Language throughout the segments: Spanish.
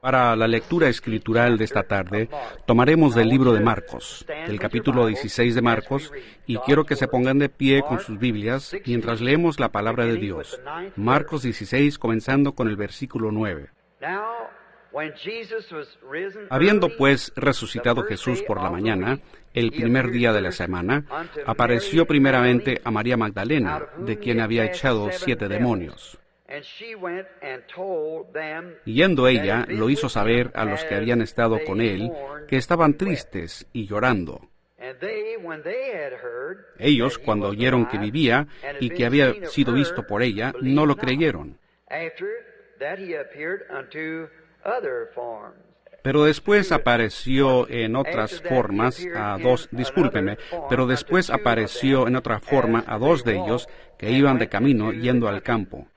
Para la lectura escritural de esta tarde, tomaremos del libro de Marcos, del capítulo 16 de Marcos, y quiero que se pongan de pie con sus Biblias mientras leemos la palabra de Dios. Marcos 16, comenzando con el versículo 9. Habiendo pues resucitado Jesús por la mañana, el primer día de la semana, apareció primeramente a María Magdalena, de quien había echado 7 demonios. Yendo ella, lo hizo saber a los que habían estado con él, que estaban tristes y llorando. Ellos, cuando oyeron que vivía y que había sido visto por ella, no lo creyeron. Pero después apareció en otras formas a dos de ellos que iban de camino yendo al campo.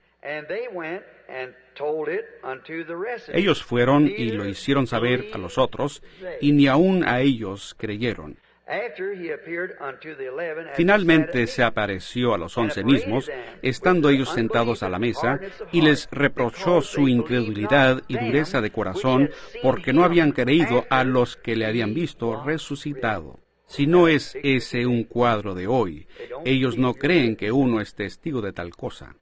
Ellos fueron y lo hicieron saber a los otros, y ni aun a ellos creyeron. Finalmente se apareció a los 11 mismos, estando ellos sentados a la mesa, y les reprochó su incredulidad y dureza de corazón, porque no habían creído a los que le habían visto resucitado. Si no es ese un cuadro de hoy, ellos no creen que uno es testigo de tal cosa.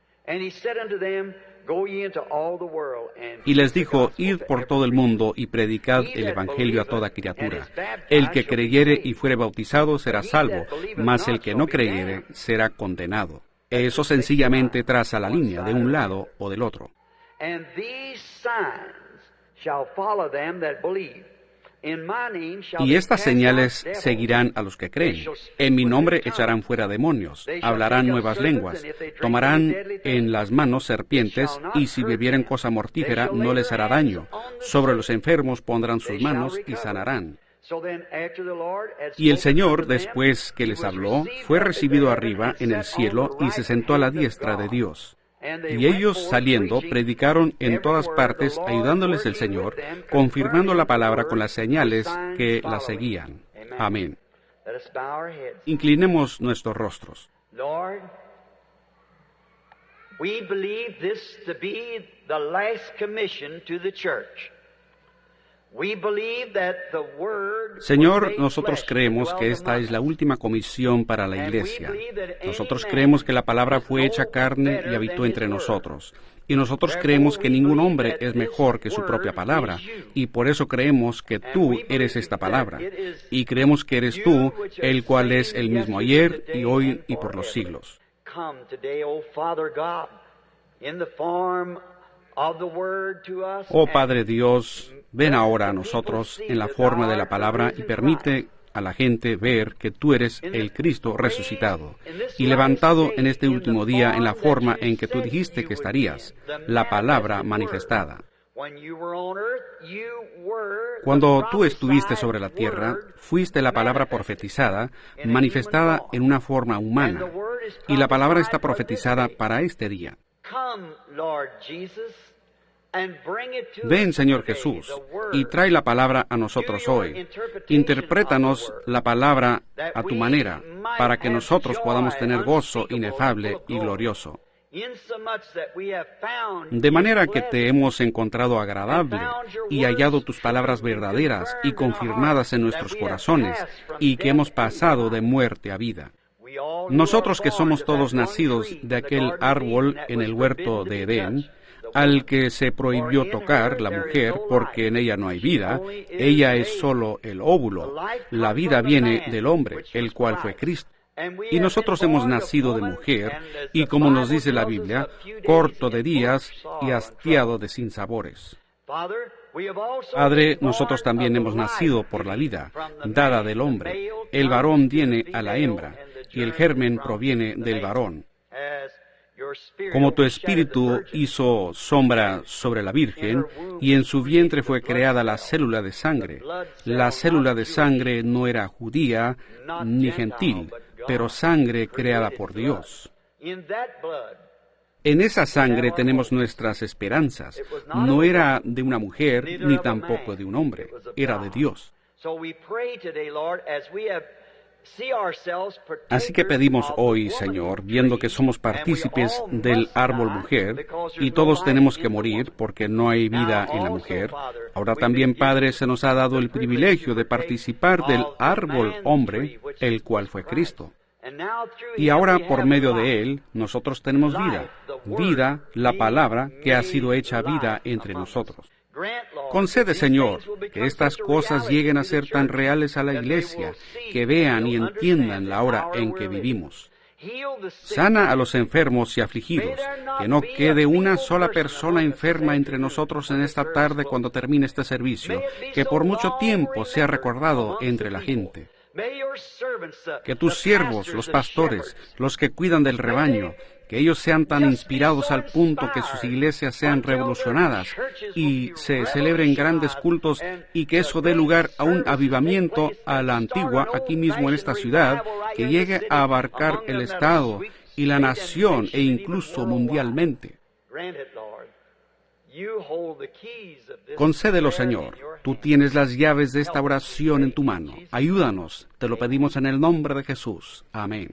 Y les dijo, id por todo el mundo y predicad el Evangelio a toda criatura. El que creyere y fuere bautizado será salvo, mas el que no creyere será condenado. Eso sencillamente traza la línea de un lado o del otro. Y estas señales seguirán a los que creen. En mi nombre echarán fuera demonios, hablarán nuevas lenguas, tomarán en las manos serpientes, y si bebieren cosa mortífera no les hará daño. Sobre los enfermos pondrán sus manos y sanarán. Y el Señor, después que les habló, fue recibido arriba en el cielo y se sentó a la diestra de Dios. Y ellos, saliendo, predicaron en todas partes, ayudándoles el Señor, confirmando la palabra con las señales que la seguían. Amén. Inclinemos nuestros rostros. Lord, we believe this to be the last commission to the church. Señor, nosotros creemos que esta es la última comisión para la Iglesia. Nosotros creemos que la palabra fue hecha carne y habitó entre nosotros. Y nosotros creemos que ningún hombre es mejor que su propia palabra. Y por eso creemos que tú eres esta palabra. Y creemos que eres tú, el cual es el mismo ayer y hoy y por los siglos. Oh Padre Dios, ven ahora a nosotros en la forma de la palabra y permite a la gente ver que tú eres el Cristo resucitado y levantado en este último día en la forma en que tú dijiste que estarías, la palabra manifestada. Cuando tú estuviste sobre la tierra, fuiste la palabra profetizada, manifestada en una forma humana, y la palabra está profetizada para este día. Ven, Señor Jesús, y trae la palabra a nosotros hoy. Interprétanos la palabra a tu manera, para que nosotros podamos tener gozo inefable y glorioso. De manera que te hemos encontrado agradable y hallado tus palabras verdaderas y confirmadas en nuestros corazones, y que hemos pasado de muerte a vida. Nosotros que somos todos nacidos de aquel árbol en el huerto de Edén, al que se prohibió tocar la mujer porque en ella no hay vida, ella es solo el óvulo. La vida viene del hombre, el cual fue Cristo. Y nosotros hemos nacido de mujer, y como nos dice la Biblia, corto de días y hastiado de sinsabores. Padre, nosotros también hemos nacido por la vida, dada del hombre. El varón viene a la hembra, y el germen proviene del varón. Como tu espíritu hizo sombra sobre la Virgen, y en su vientre fue creada la célula de sangre. La célula de sangre no era judía ni gentil, pero sangre creada por Dios. En esa sangre tenemos nuestras esperanzas. No era de una mujer, ni tampoco de un hombre. Era de Dios. Así que pedimos hoy, Señor, viendo que somos partícipes del árbol mujer, y todos tenemos que morir porque no hay vida en la mujer, ahora también, Padre, se nos ha dado el privilegio de participar del árbol hombre, el cual fue Cristo. Y ahora, por medio de Él, nosotros tenemos vida. Vida, la palabra que ha sido hecha vida entre nosotros. Concede, Señor, que estas cosas lleguen a ser tan reales a la Iglesia, que vean y entiendan la hora en que vivimos. Sana a los enfermos y afligidos, que no quede una sola persona enferma entre nosotros en esta tarde cuando termine este servicio, que por mucho tiempo sea recordado entre la gente. Que tus siervos, los pastores, los que cuidan del rebaño, que ellos sean tan inspirados al punto que sus iglesias sean revolucionadas y se celebren grandes cultos y que eso dé lugar a un avivamiento a la antigua aquí mismo en esta ciudad, que llegue a abarcar el Estado y la nación e incluso mundialmente. Concédelo, Señor. Tú tienes las llaves de esta oración en tu mano. Ayúdanos. Te lo pedimos en el nombre de Jesús. Amén.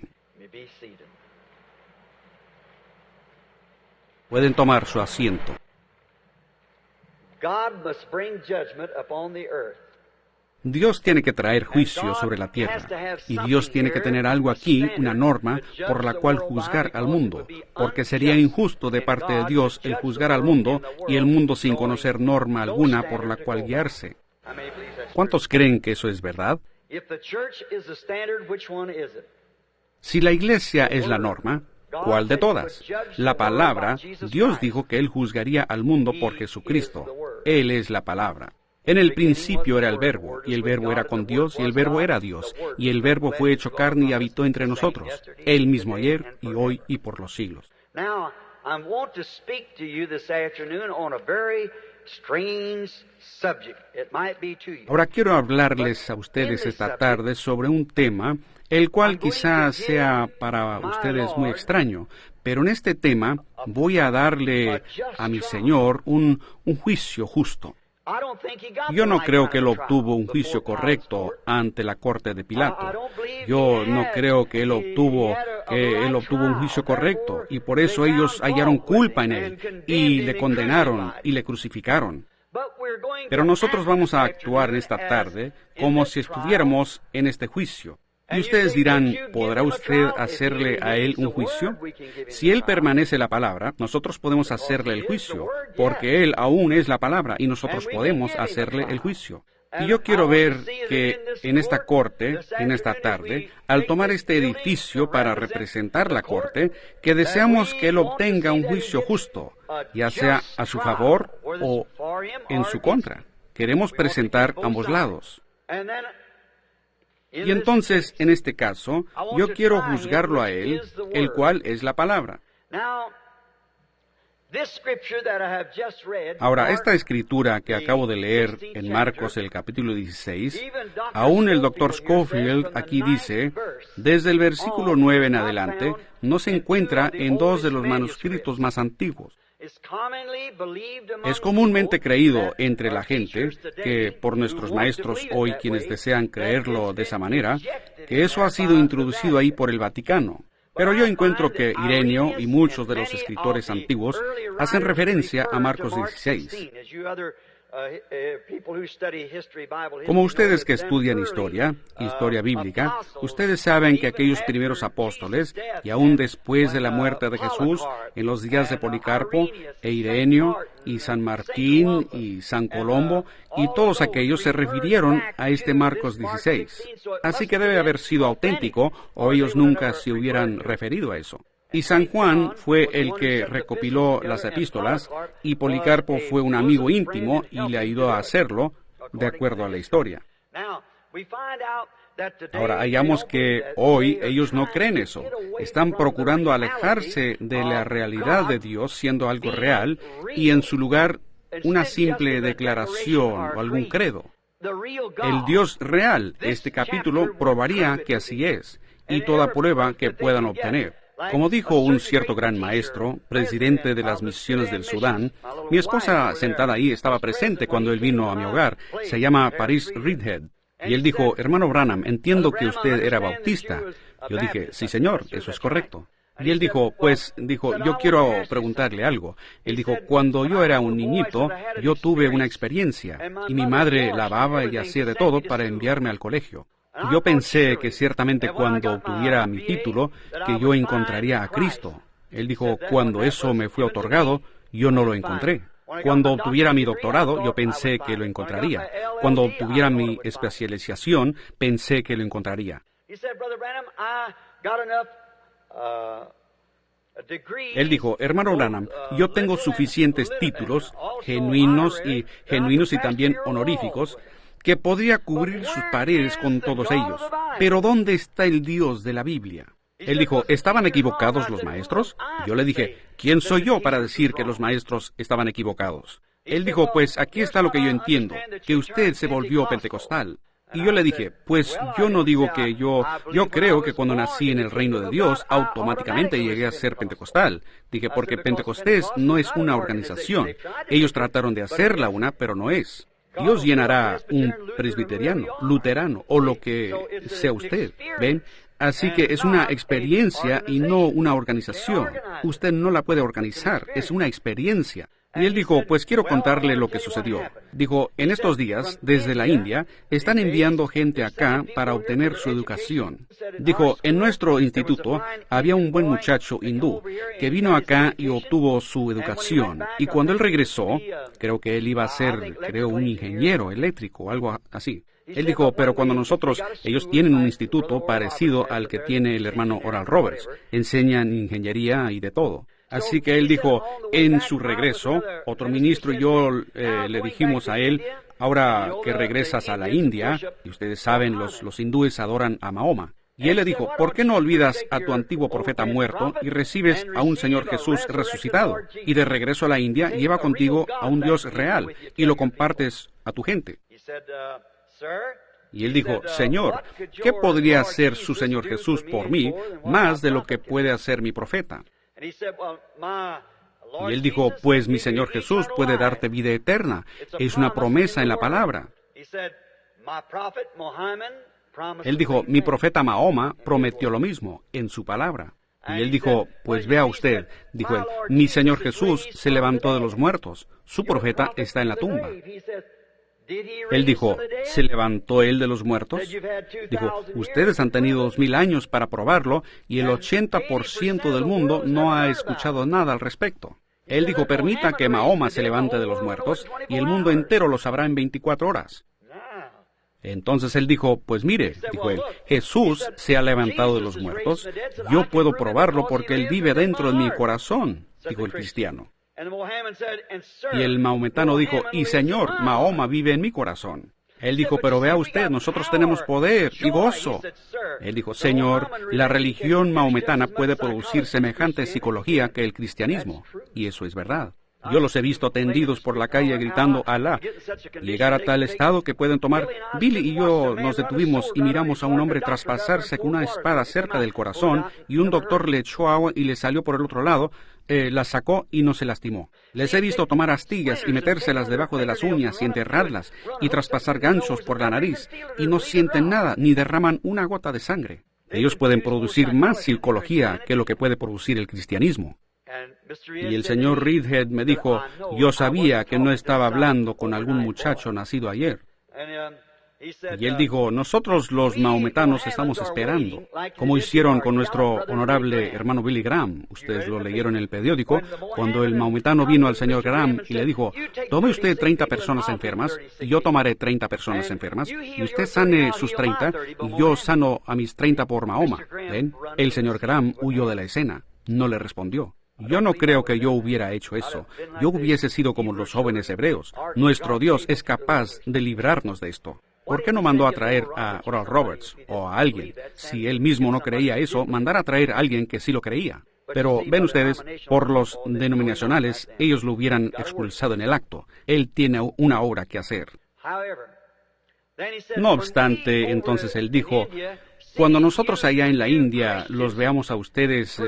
Pueden tomar su asiento. Dios tiene que traer juicio sobre la tierra, y Dios tiene que tener algo aquí, una norma, por la cual juzgar al mundo, porque sería injusto de parte de Dios el juzgar al mundo y el mundo sin conocer norma alguna por la cual guiarse. ¿Cuántos creen que eso es verdad? Si la iglesia es la norma, ¿cuál de todas? La palabra. Dios dijo que Él juzgaría al mundo por Jesucristo. Él es la palabra. En el principio era el Verbo, y el Verbo era con Dios, y el Verbo era Dios, y el Verbo fue hecho carne y habitó entre nosotros, Él mismo ayer, y hoy, y por los siglos. Ahora quiero hablarles a ustedes esta tarde sobre un tema, el cual quizás sea para ustedes muy extraño, pero en este tema voy a darle a mi Señor un juicio justo. Yo no creo que Él obtuvo un juicio correcto ante la corte de Pilato. Yo no creo que Él obtuvo un juicio correcto, y por eso ellos hallaron culpa en Él, y le condenaron, y le crucificaron. Pero nosotros vamos a actuar en esta tarde como si estuviéramos en este juicio. Y ustedes dirán, ¿podrá usted hacerle a Él un juicio? Si Él permanece la palabra, nosotros podemos hacerle el juicio, porque Él aún es la palabra, y nosotros podemos hacerle el juicio. Y yo quiero ver que en esta corte, en esta tarde, al tomar este edificio para representar la corte, que deseamos que Él obtenga un juicio justo, ya sea a su favor o en su contra. Queremos presentar ambos lados. Y entonces, en este caso, yo quiero juzgarlo a Él, el cual es la palabra. Ahora, esta escritura que acabo de leer en Marcos, el capítulo 16, aún el Dr. Scofield aquí dice, desde el versículo 9 en adelante, no se encuentra en dos de los manuscritos más antiguos. Es comúnmente creído entre la gente, que por nuestros maestros hoy quienes desean creerlo de esa manera, que eso ha sido introducido ahí por el Vaticano. Pero yo encuentro que Ireneo y muchos de los escritores antiguos hacen referencia a Marcos 16. Como ustedes que estudian historia bíblica, ustedes saben que aquellos primeros apóstoles, y aún después de la muerte de Jesús, en los días de Policarpo, e Ireneo, y San Martín, y San Colombo, y todos aquellos se refirieron a este Marcos 16. Así que debe haber sido auténtico, o ellos nunca se hubieran referido a eso. Y San Juan fue el que recopiló las epístolas, y Policarpo fue un amigo íntimo y le ayudó a hacerlo, de acuerdo a la historia. Ahora, hallamos que hoy ellos no creen eso. Están procurando alejarse de la realidad de Dios siendo algo real, y en su lugar una simple declaración o algún credo. El Dios real, este capítulo probaría que así es, y toda prueba que puedan obtener. Como dijo un cierto gran maestro, presidente de las misiones del Sudán, mi esposa sentada ahí estaba presente cuando él vino a mi hogar. Se llama Paris Reidhead. Y él dijo, hermano Branham, entiendo que usted era bautista. Yo dije, sí señor, eso es correcto. Y él dijo, yo quiero preguntarle algo. Él dijo, cuando yo era un niñito, yo tuve una experiencia, y mi madre lavaba y hacía de todo para enviarme al colegio. Yo pensé que ciertamente cuando obtuviera mi título, que yo encontraría a Cristo. Él dijo, cuando eso me fue otorgado, yo no lo encontré. Cuando obtuviera mi doctorado, yo pensé que lo encontraría. Cuando obtuviera mi especialización, pensé que lo encontraría. Él dijo, hermano Branham, yo tengo suficientes títulos, genuinos y también honoríficos, que podría cubrir sus paredes con todos ellos. Pero ¿dónde está el Dios de la Biblia? Él dijo, ¿estaban equivocados los maestros? Yo le dije, ¿quién soy yo para decir que los maestros estaban equivocados? Él dijo, pues aquí está lo que yo entiendo, que usted se volvió pentecostal. Y yo le dije, pues yo no digo que yo creo que cuando nací en el reino de Dios, automáticamente llegué a ser pentecostal. Dije, porque Pentecostés no es una organización. Ellos trataron de hacerla una, pero no es. Dios llenará un presbiteriano, luterano, o lo que sea usted, ¿ven? Así que es una experiencia y no una organización. Usted no la puede organizar, es una experiencia. Y él dijo, pues quiero contarle lo que sucedió. Dijo, en estos días, desde la India, están enviando gente acá para obtener su educación. Dijo, en nuestro instituto había un buen muchacho hindú que vino acá y obtuvo su educación. Y cuando él regresó, creo que él iba a ser, un ingeniero eléctrico o algo así. Él dijo, pero cuando ellos tienen un instituto parecido al que tiene el hermano Oral Roberts. Enseñan ingeniería y de todo. Así que él dijo, en su regreso, otro ministro y yo le dijimos a él, ahora que regresas a la India, y ustedes saben, los hindúes adoran a Mahoma. Y él le dijo, ¿por qué no olvidas a tu antiguo profeta muerto y recibes a un Señor Jesús resucitado? Y de regreso a la India, lleva contigo a un Dios real y lo compartes a tu gente. Y él dijo, Señor, ¿qué podría hacer su Señor Jesús por mí más de lo que puede hacer mi profeta? Y él dijo, pues mi Señor Jesús puede darte vida eterna. Es una promesa en la palabra. Él dijo, mi profeta Mahoma prometió lo mismo en su palabra. Y él dijo, pues vea usted, dijo él, mi Señor Jesús se levantó de los muertos. Su profeta está en la tumba. Él dijo, ¿se levantó él de los muertos? Dijo, ustedes han tenido 2000 años para probarlo y el 80% del mundo no ha escuchado nada al respecto. Él dijo, permita que Mahoma se levante de los muertos y el mundo entero lo sabrá en 24 horas. Entonces él dijo, pues mire, dijo él, Jesús se ha levantado de los muertos. Yo puedo probarlo porque él vive dentro de mi corazón, dijo el cristiano. Y el maometano dijo, y Señor, Mahoma vive en mi corazón. Él dijo, pero vea usted, nosotros tenemos poder y gozo. Él dijo, Señor, la religión maometana puede producir semejante psicología que el cristianismo. Y eso es verdad. Yo los he visto tendidos por la calle gritando Alá. Llegar a tal estado que pueden tomar... Billy y yo nos detuvimos y miramos a un hombre traspasarse con una espada cerca del corazón y un doctor le echó agua y le salió por el otro lado, la sacó y no se lastimó. Les he visto tomar astillas y metérselas debajo de las uñas y enterrarlas y traspasar ganchos por la nariz y no sienten nada ni derraman una gota de sangre. Ellos pueden producir más psicología que lo que puede producir el cristianismo. Y el señor Reedhead me dijo, yo sabía que no estaba hablando con algún muchacho nacido ayer. Y él dijo, nosotros los mahometanos estamos esperando, como hicieron con nuestro honorable hermano Billy Graham. Ustedes lo leyeron en el periódico, cuando el mahometano vino al señor Graham y le dijo, tome usted 30 personas enfermas, y yo tomaré 30 personas enfermas, y usted sane sus 30, y yo sano a mis 30 por Mahoma. ¿Ven? El señor Graham huyó de la escena, no le respondió. Yo no creo que yo hubiera hecho eso. Yo hubiese sido como los jóvenes hebreos. Nuestro Dios es capaz de librarnos de esto. ¿Por qué no mandó a traer a Oral Roberts o a alguien? Si él mismo no creía eso, mandar a traer a alguien que sí lo creía. Pero ven ustedes, por los denominacionales, ellos lo hubieran expulsado en el acto. Él tiene una obra que hacer. No obstante, entonces él dijo, cuando nosotros allá en la India los veamos a ustedes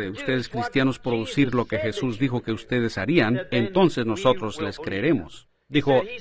cristianos producir lo que Jesús dijo que ustedes harían, entonces nosotros les creeremos.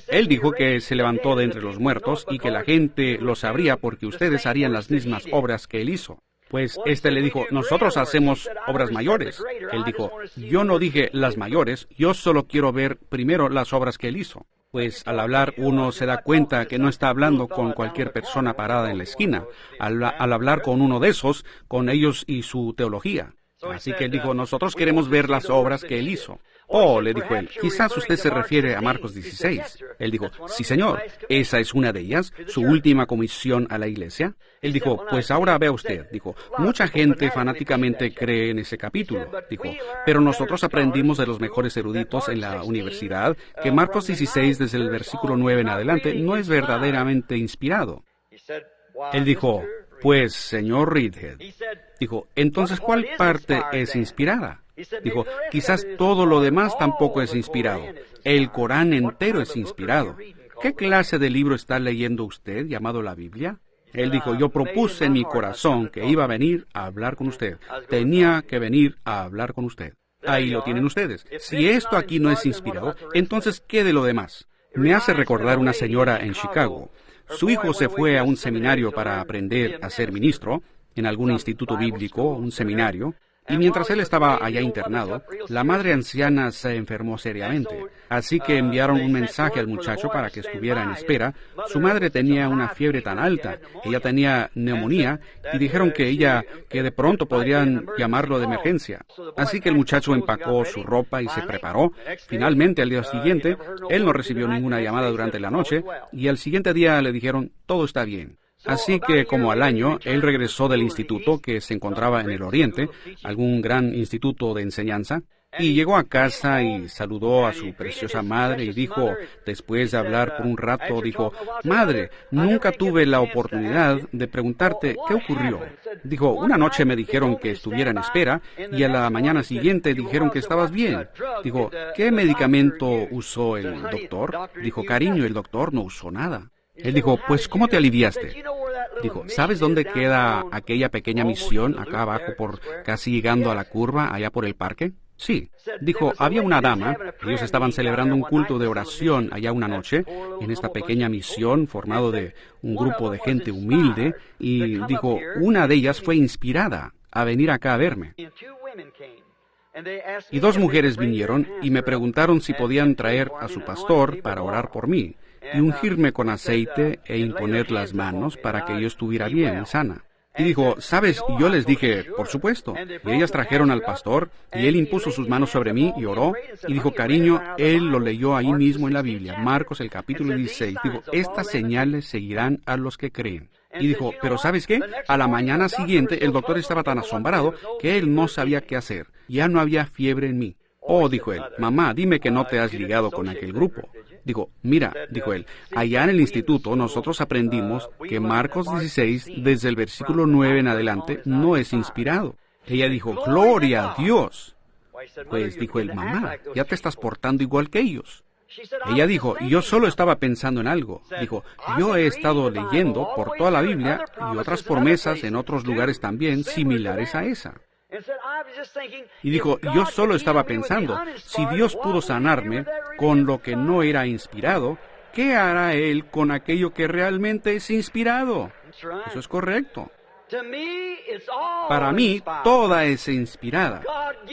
Él dijo que se levantó de entre los muertos y que la gente lo sabría porque ustedes harían las mismas obras que él hizo. Pues le dijo, nosotros hacemos obras mayores. Él dijo, yo no dije las mayores, yo solo quiero ver primero las obras que él hizo. Pues al hablar uno se da cuenta que no está hablando con cualquier persona parada en la esquina. Al hablar con uno de esos, con ellos y su teología. Así que él dijo, nosotros queremos ver las obras que él hizo. Oh, le dijo él, quizás usted se refiere a Marcos 16. Él dijo, sí señor, esa es una de ellas, su última comisión a la iglesia. Él dijo, pues ahora vea usted, dijo, mucha gente fanáticamente cree en ese capítulo, dijo, pero nosotros aprendimos de los mejores eruditos en la universidad que Marcos 16 desde el versículo 9 en adelante no es verdaderamente inspirado. Él dijo, pues señor Reedhead, dijo, entonces ¿cuál parte es inspirada? Dijo, quizás todo lo demás tampoco es inspirado. El Corán entero es inspirado. ¿Qué clase de libro está leyendo usted llamado la Biblia? Él dijo, yo propuse en mi corazón que iba a venir a hablar con usted. Tenía que venir a hablar con usted. Ahí lo tienen ustedes. Si esto aquí no es inspirado, entonces ¿qué de lo demás? Me hace recordar una señora en Chicago. Su hijo se fue a un seminario para aprender a ser ministro, en algún instituto bíblico, un seminario. Y mientras él estaba allá internado, la madre anciana se enfermó seriamente. Así que enviaron un mensaje al muchacho para que estuviera en espera. Su madre tenía una fiebre tan alta, ella tenía neumonía, y dijeron que de pronto podrían llamarlo de emergencia. Así que el muchacho empacó su ropa y se preparó. Finalmente, al día siguiente, él no recibió ninguna llamada durante la noche, y al siguiente día le dijeron, todo está bien. Así que, como al año, él regresó del instituto que se encontraba en el Oriente, algún gran instituto de enseñanza, y llegó a casa y saludó a su preciosa madre y dijo, después de hablar por un rato, dijo, Madre, nunca tuve la oportunidad de preguntarte qué ocurrió. Dijo, una noche me dijeron que estuviera en espera y a la mañana siguiente dijeron que estabas bien. Dijo, ¿qué medicamento usó el doctor? Dijo, cariño, el doctor no usó nada. Él dijo, pues, ¿cómo te aliviaste? Dijo, ¿sabes dónde queda aquella pequeña misión acá abajo por casi llegando a la curva allá por el parque? Sí. Dijo, había una dama, ellos estaban celebrando un culto de oración allá una noche, en esta pequeña misión formado de un grupo de gente humilde, y dijo, una de ellas fue inspirada a venir acá a verme. Y dos mujeres vinieron y me preguntaron si podían traer a su pastor para orar por mí, y ungirme con aceite e imponer las manos para que yo estuviera bien y sana. Y dijo, ¿sabes? Y yo les dije, por supuesto. Y ellas trajeron al pastor, y él impuso sus manos sobre mí y oró. Y dijo, cariño, él lo leyó ahí mismo en la Biblia, Marcos el capítulo 16. Dijo, estas señales seguirán a los que creen. Y dijo, pero ¿sabes qué? A la mañana siguiente el doctor estaba tan asombrado que él no sabía qué hacer. Ya no había fiebre en mí. Oh, dijo él, mamá, dime que no te has ligado con aquel grupo. Dijo, mira, dijo él, allá en el instituto nosotros aprendimos que Marcos 16, desde el versículo 9 en adelante, no es inspirado. Ella dijo, gloria a Dios. Pues dijo él, mamá, ya te estás portando igual que ellos. Ella dijo, yo solo estaba pensando en algo. Dijo, yo he estado leyendo por toda la Biblia y otras promesas en otros lugares también similares a esa. Y dijo, yo solo estaba pensando, si Dios pudo sanarme con lo que no era inspirado, ¿qué hará Él con aquello que realmente es inspirado? Eso es correcto. Para mí, toda es inspirada.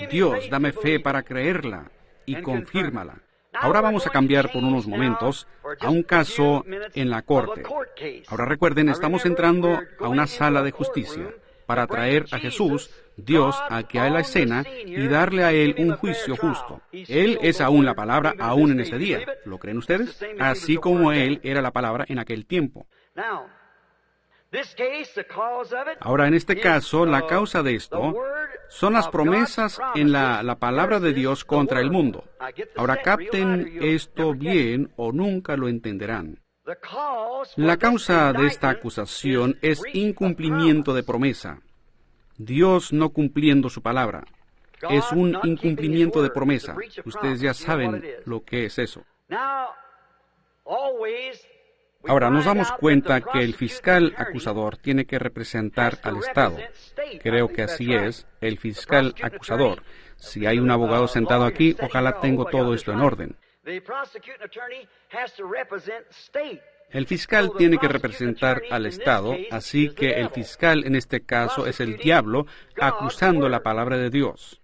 Dios, dame fe para creerla y confírmala. Ahora vamos a cambiar por unos momentos a un caso en la corte. Ahora recuerden, estamos entrando a una sala de justicia para traer a Jesús, Dios, aquí a la escena y darle a Él un juicio justo. Él es aún la palabra, aún en este día. ¿Lo creen ustedes? Así como Él era la palabra en aquel tiempo. Ahora, en este caso, la causa de esto son las promesas en la palabra de Dios contra el mundo. Ahora, capten esto bien o nunca lo entenderán. La causa de esta acusación es incumplimiento de promesa. Dios no cumpliendo su palabra. Es un incumplimiento de promesa. Ustedes ya saben lo que es eso. Ahora, nos damos cuenta que el fiscal acusador tiene que representar al Estado. Creo que así es, el fiscal acusador. Si hay un abogado sentado aquí, ojalá tengo todo esto en orden. El fiscal tiene que representar al Estado, así que el fiscal en este caso es el diablo acusando la palabra de Dios.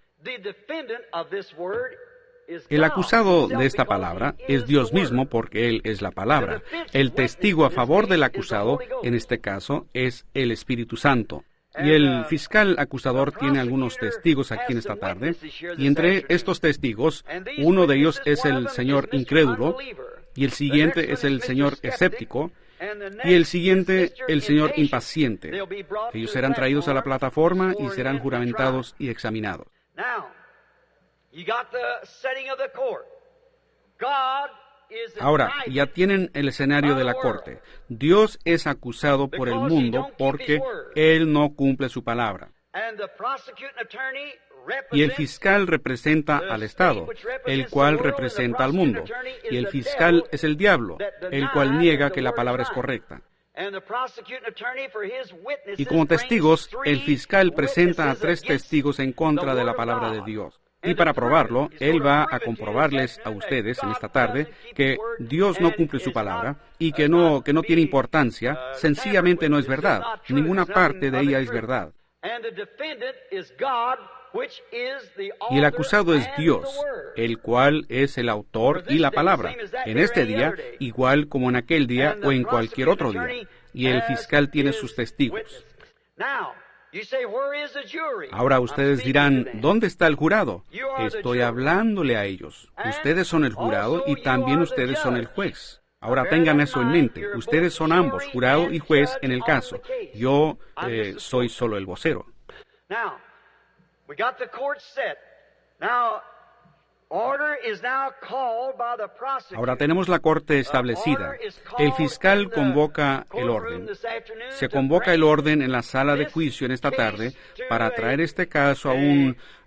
El acusado de esta palabra es Dios mismo porque Él es la palabra. El testigo a favor del acusado, en este caso, es el Espíritu Santo. Y el fiscal acusador tiene algunos testigos aquí en esta tarde, y entre estos testigos, uno de ellos es el señor incrédulo, y el siguiente es el señor escéptico, y el siguiente el señor impaciente. Ellos serán traídos a la plataforma y serán juramentados y examinados. Ahora, ya tienen el escenario de la corte. Dios es acusado por el mundo porque Él no cumple su palabra. Y el fiscal representa al Estado, el cual representa al mundo. Y el fiscal es el diablo, el cual niega que la palabra es correcta. Y como testigos, el fiscal presenta a 3 testigos en contra de la palabra de Dios. Y para probarlo, él va a comprobarles a ustedes en esta tarde que Dios no cumple su palabra y que no tiene importancia, sencillamente no es verdad. Ninguna parte de ella es verdad. Y el acusado es Dios, el cual es el autor y la palabra, en este día, igual como en aquel día o en cualquier otro día. Y el fiscal tiene sus testigos. Ahora ustedes dirán, ¿dónde está el jurado? Estoy hablándole a ellos. Ustedes son el jurado y también ustedes son el juez. Ahora tengan eso en mente. Ustedes son ambos, jurado y juez en el caso. Yo soy solo el vocero. Ahora tenemos la corte establecida. El fiscal convoca el orden. Se convoca el orden en la sala de juicio en esta tarde para traer este caso a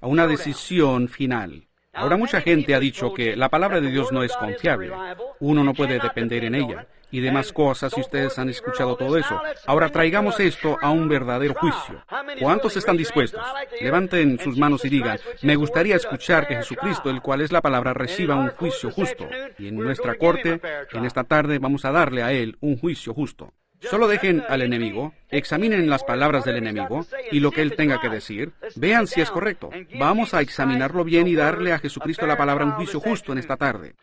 una decisión final. Ahora mucha gente ha dicho que la palabra de Dios no es confiable. Uno no puede depender en ella. Y demás cosas, y ustedes han escuchado todo eso. Ahora traigamos esto a un verdadero juicio. ¿Cuántos están dispuestos? Levanten sus manos y digan, me gustaría escuchar que Jesucristo, el cual es la palabra, reciba un juicio justo. Y en nuestra corte, en esta tarde, vamos a darle a Él un juicio justo. Solo dejen al enemigo, examinen las palabras del enemigo y lo que él tenga que decir. Vean si es correcto. Vamos a examinarlo bien y darle a Jesucristo la palabra un juicio justo en esta tarde.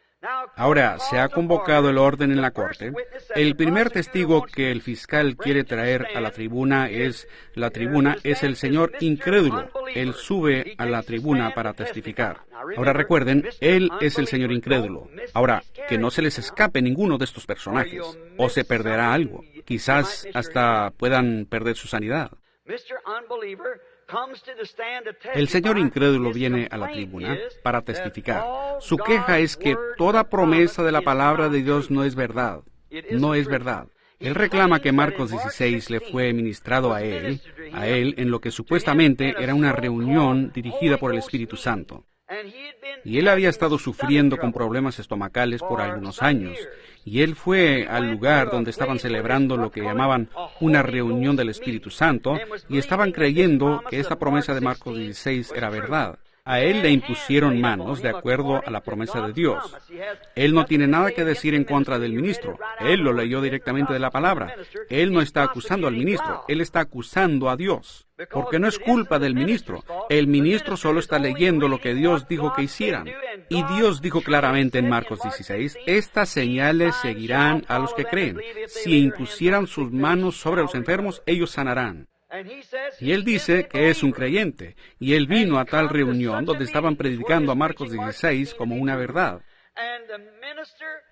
Ahora, se ha convocado el orden en la corte. El primer testigo que el fiscal quiere traer a la tribuna es el señor incrédulo. Él sube a la tribuna para testificar. Ahora recuerden, él es el señor incrédulo. Ahora, que no se les escape ninguno de estos personajes, o se perderá algo. Quizás hasta puedan perder su sanidad. El señor incrédulo viene a la tribuna para testificar. Su queja es que toda promesa de la palabra de Dios no es verdad. No es verdad. Él reclama que Marcos 16 le fue ministrado a él en lo que supuestamente era una reunión dirigida por el Espíritu Santo. Y él había estado sufriendo con problemas estomacales por algunos años. Y él fue al lugar donde estaban celebrando lo que llamaban una reunión del Espíritu Santo y estaban creyendo que esta promesa de Marcos 16 era verdad. A él le impusieron manos de acuerdo a la promesa de Dios. Él no tiene nada que decir en contra del ministro. Él lo leyó directamente de la palabra. Él no está acusando al ministro. Él está acusando a Dios. Porque no es culpa del ministro. El ministro solo está leyendo lo que Dios dijo que hicieran. Y Dios dijo claramente en Marcos 16, estas señales seguirán a los que creen. Si impusieran sus manos sobre los enfermos, ellos sanarán. Y él dice que es un creyente, y él vino a tal reunión donde estaban predicando a Marcos 16 como una verdad.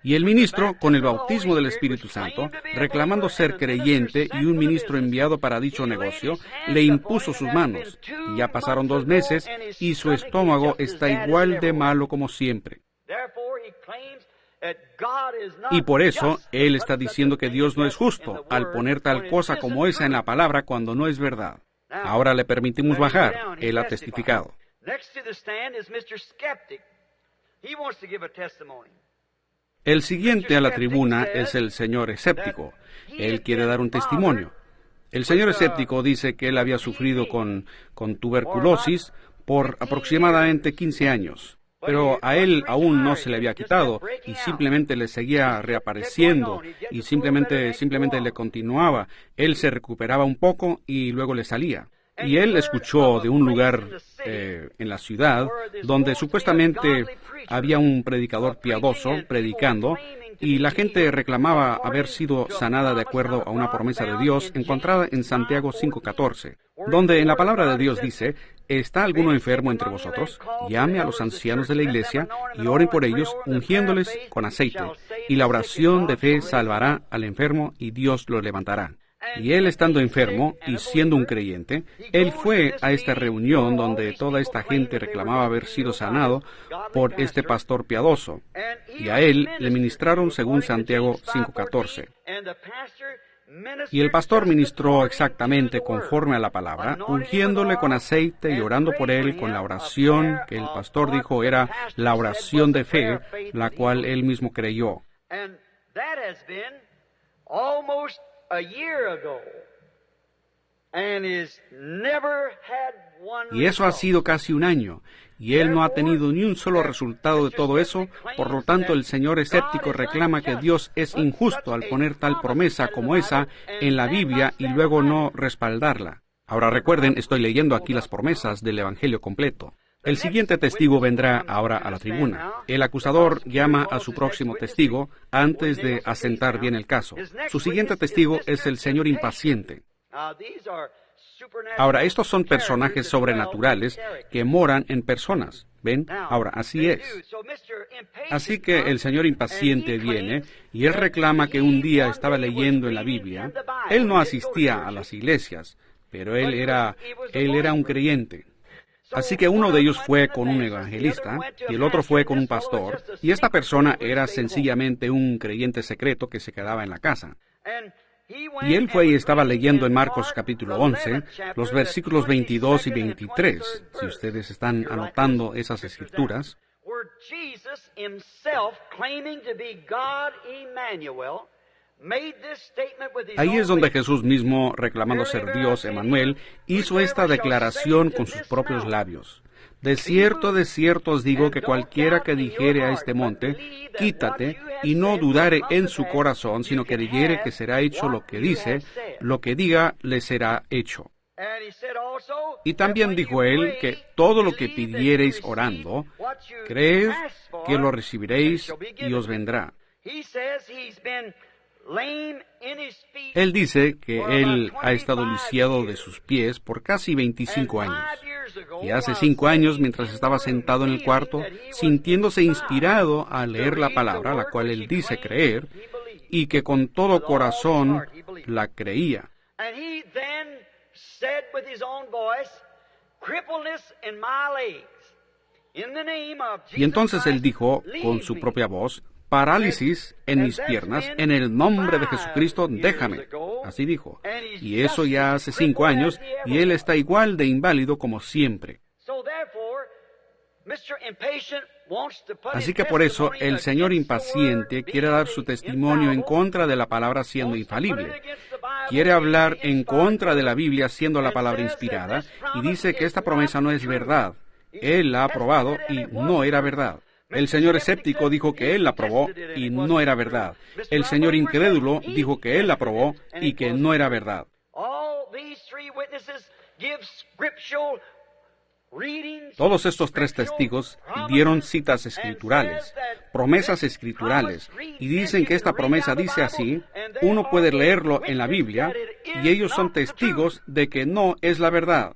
Y el ministro, con el bautismo del Espíritu Santo, reclamando ser creyente y un ministro enviado para dicho negocio, le impuso sus manos. Y ya pasaron 2 meses, y su estómago está igual de malo como siempre. Y por eso, él está diciendo que Dios no es justo al poner tal cosa como esa en la palabra cuando no es verdad. Ahora le permitimos bajar. Él ha testificado. El siguiente a la tribuna es el señor escéptico. Él quiere dar un testimonio. El señor escéptico dice que él había sufrido con tuberculosis por aproximadamente 15 años. Pero a él aún no se le había quitado y simplemente le seguía reapareciendo y simplemente le continuaba. Él se recuperaba un poco y luego le salía. Y él escuchó de un lugar en la ciudad donde supuestamente había un predicador piadoso predicando y la gente reclamaba haber sido sanada de acuerdo a una promesa de Dios encontrada en Santiago 5:14, donde en la palabra de Dios dice: ¿Está alguno enfermo entre vosotros? Llame a los ancianos de la iglesia y oren por ellos, ungiéndoles con aceite, y la oración de fe salvará al enfermo y Dios lo levantará. Y él, estando enfermo y siendo un creyente, él fue a esta reunión donde toda esta gente reclamaba haber sido sanado por este pastor piadoso, y a él le ministraron según Santiago 5:14. Y el pastor ministró exactamente conforme a la palabra, ungiéndole con aceite y orando por él con la oración que el pastor dijo era la oración de fe, la cual él mismo creyó. Y eso ha sido casi un año, y él no ha tenido ni un solo resultado de todo eso. Por lo tanto, el señor escéptico reclama que Dios es injusto al poner tal promesa como esa en la Biblia y luego no respaldarla. Ahora recuerden, estoy leyendo aquí las promesas del Evangelio completo. El siguiente testigo vendrá ahora a la tribuna. El acusador llama a su próximo testigo antes de asentar bien el caso. Su siguiente testigo es el señor impaciente. Ahora, estos son personajes sobrenaturales que moran en personas. ¿Ven? Ahora, así es. Así que el señor impaciente viene y él reclama que un día estaba leyendo en la Biblia. Él no asistía a las iglesias, pero él era un creyente. Así que uno de ellos fue con un evangelista y el otro fue con un pastor, y esta persona era sencillamente un creyente secreto que se quedaba en la casa. Y él fue y estaba leyendo en Marcos capítulo 11, los versículos 22 y 23, si ustedes están anotando esas escrituras. Ahí es donde Jesús mismo, reclamando ser Dios, Emmanuel, hizo esta declaración con sus propios labios. De cierto os digo que cualquiera que dijere a este monte, quítate, y no dudare en su corazón, sino que creyere que será hecho lo que dice, lo que diga le será hecho. Y también dijo él que todo lo que pidiereis orando, creed que lo recibiréis y os vendrá. Él dice que él ha estado lisiado de sus pies por casi 25 años. Y hace 5 años, mientras estaba sentado en el cuarto, sintiéndose inspirado a leer la palabra, la cual él dice creer, y que con todo corazón la creía. Y entonces él dijo con su propia voz: parálisis en mis piernas, en el nombre de Jesucristo, déjame. Así dijo. Y eso ya hace 5 años, y él está igual de inválido como siempre. Así que por eso, el señor impaciente quiere dar su testimonio en contra de la palabra siendo infalible. Quiere hablar en contra de la Biblia siendo la palabra inspirada, y dice que esta promesa no es verdad. Él la ha probado y no era verdad. El señor escéptico dijo que él la probó y no era verdad. El señor incrédulo dijo que él la probó y que no era verdad. Todos estos 3 testigos dieron citas escriturales, promesas escriturales, y dicen que esta promesa dice así. Uno puede leerlo en la Biblia, y ellos son testigos de que no es la verdad.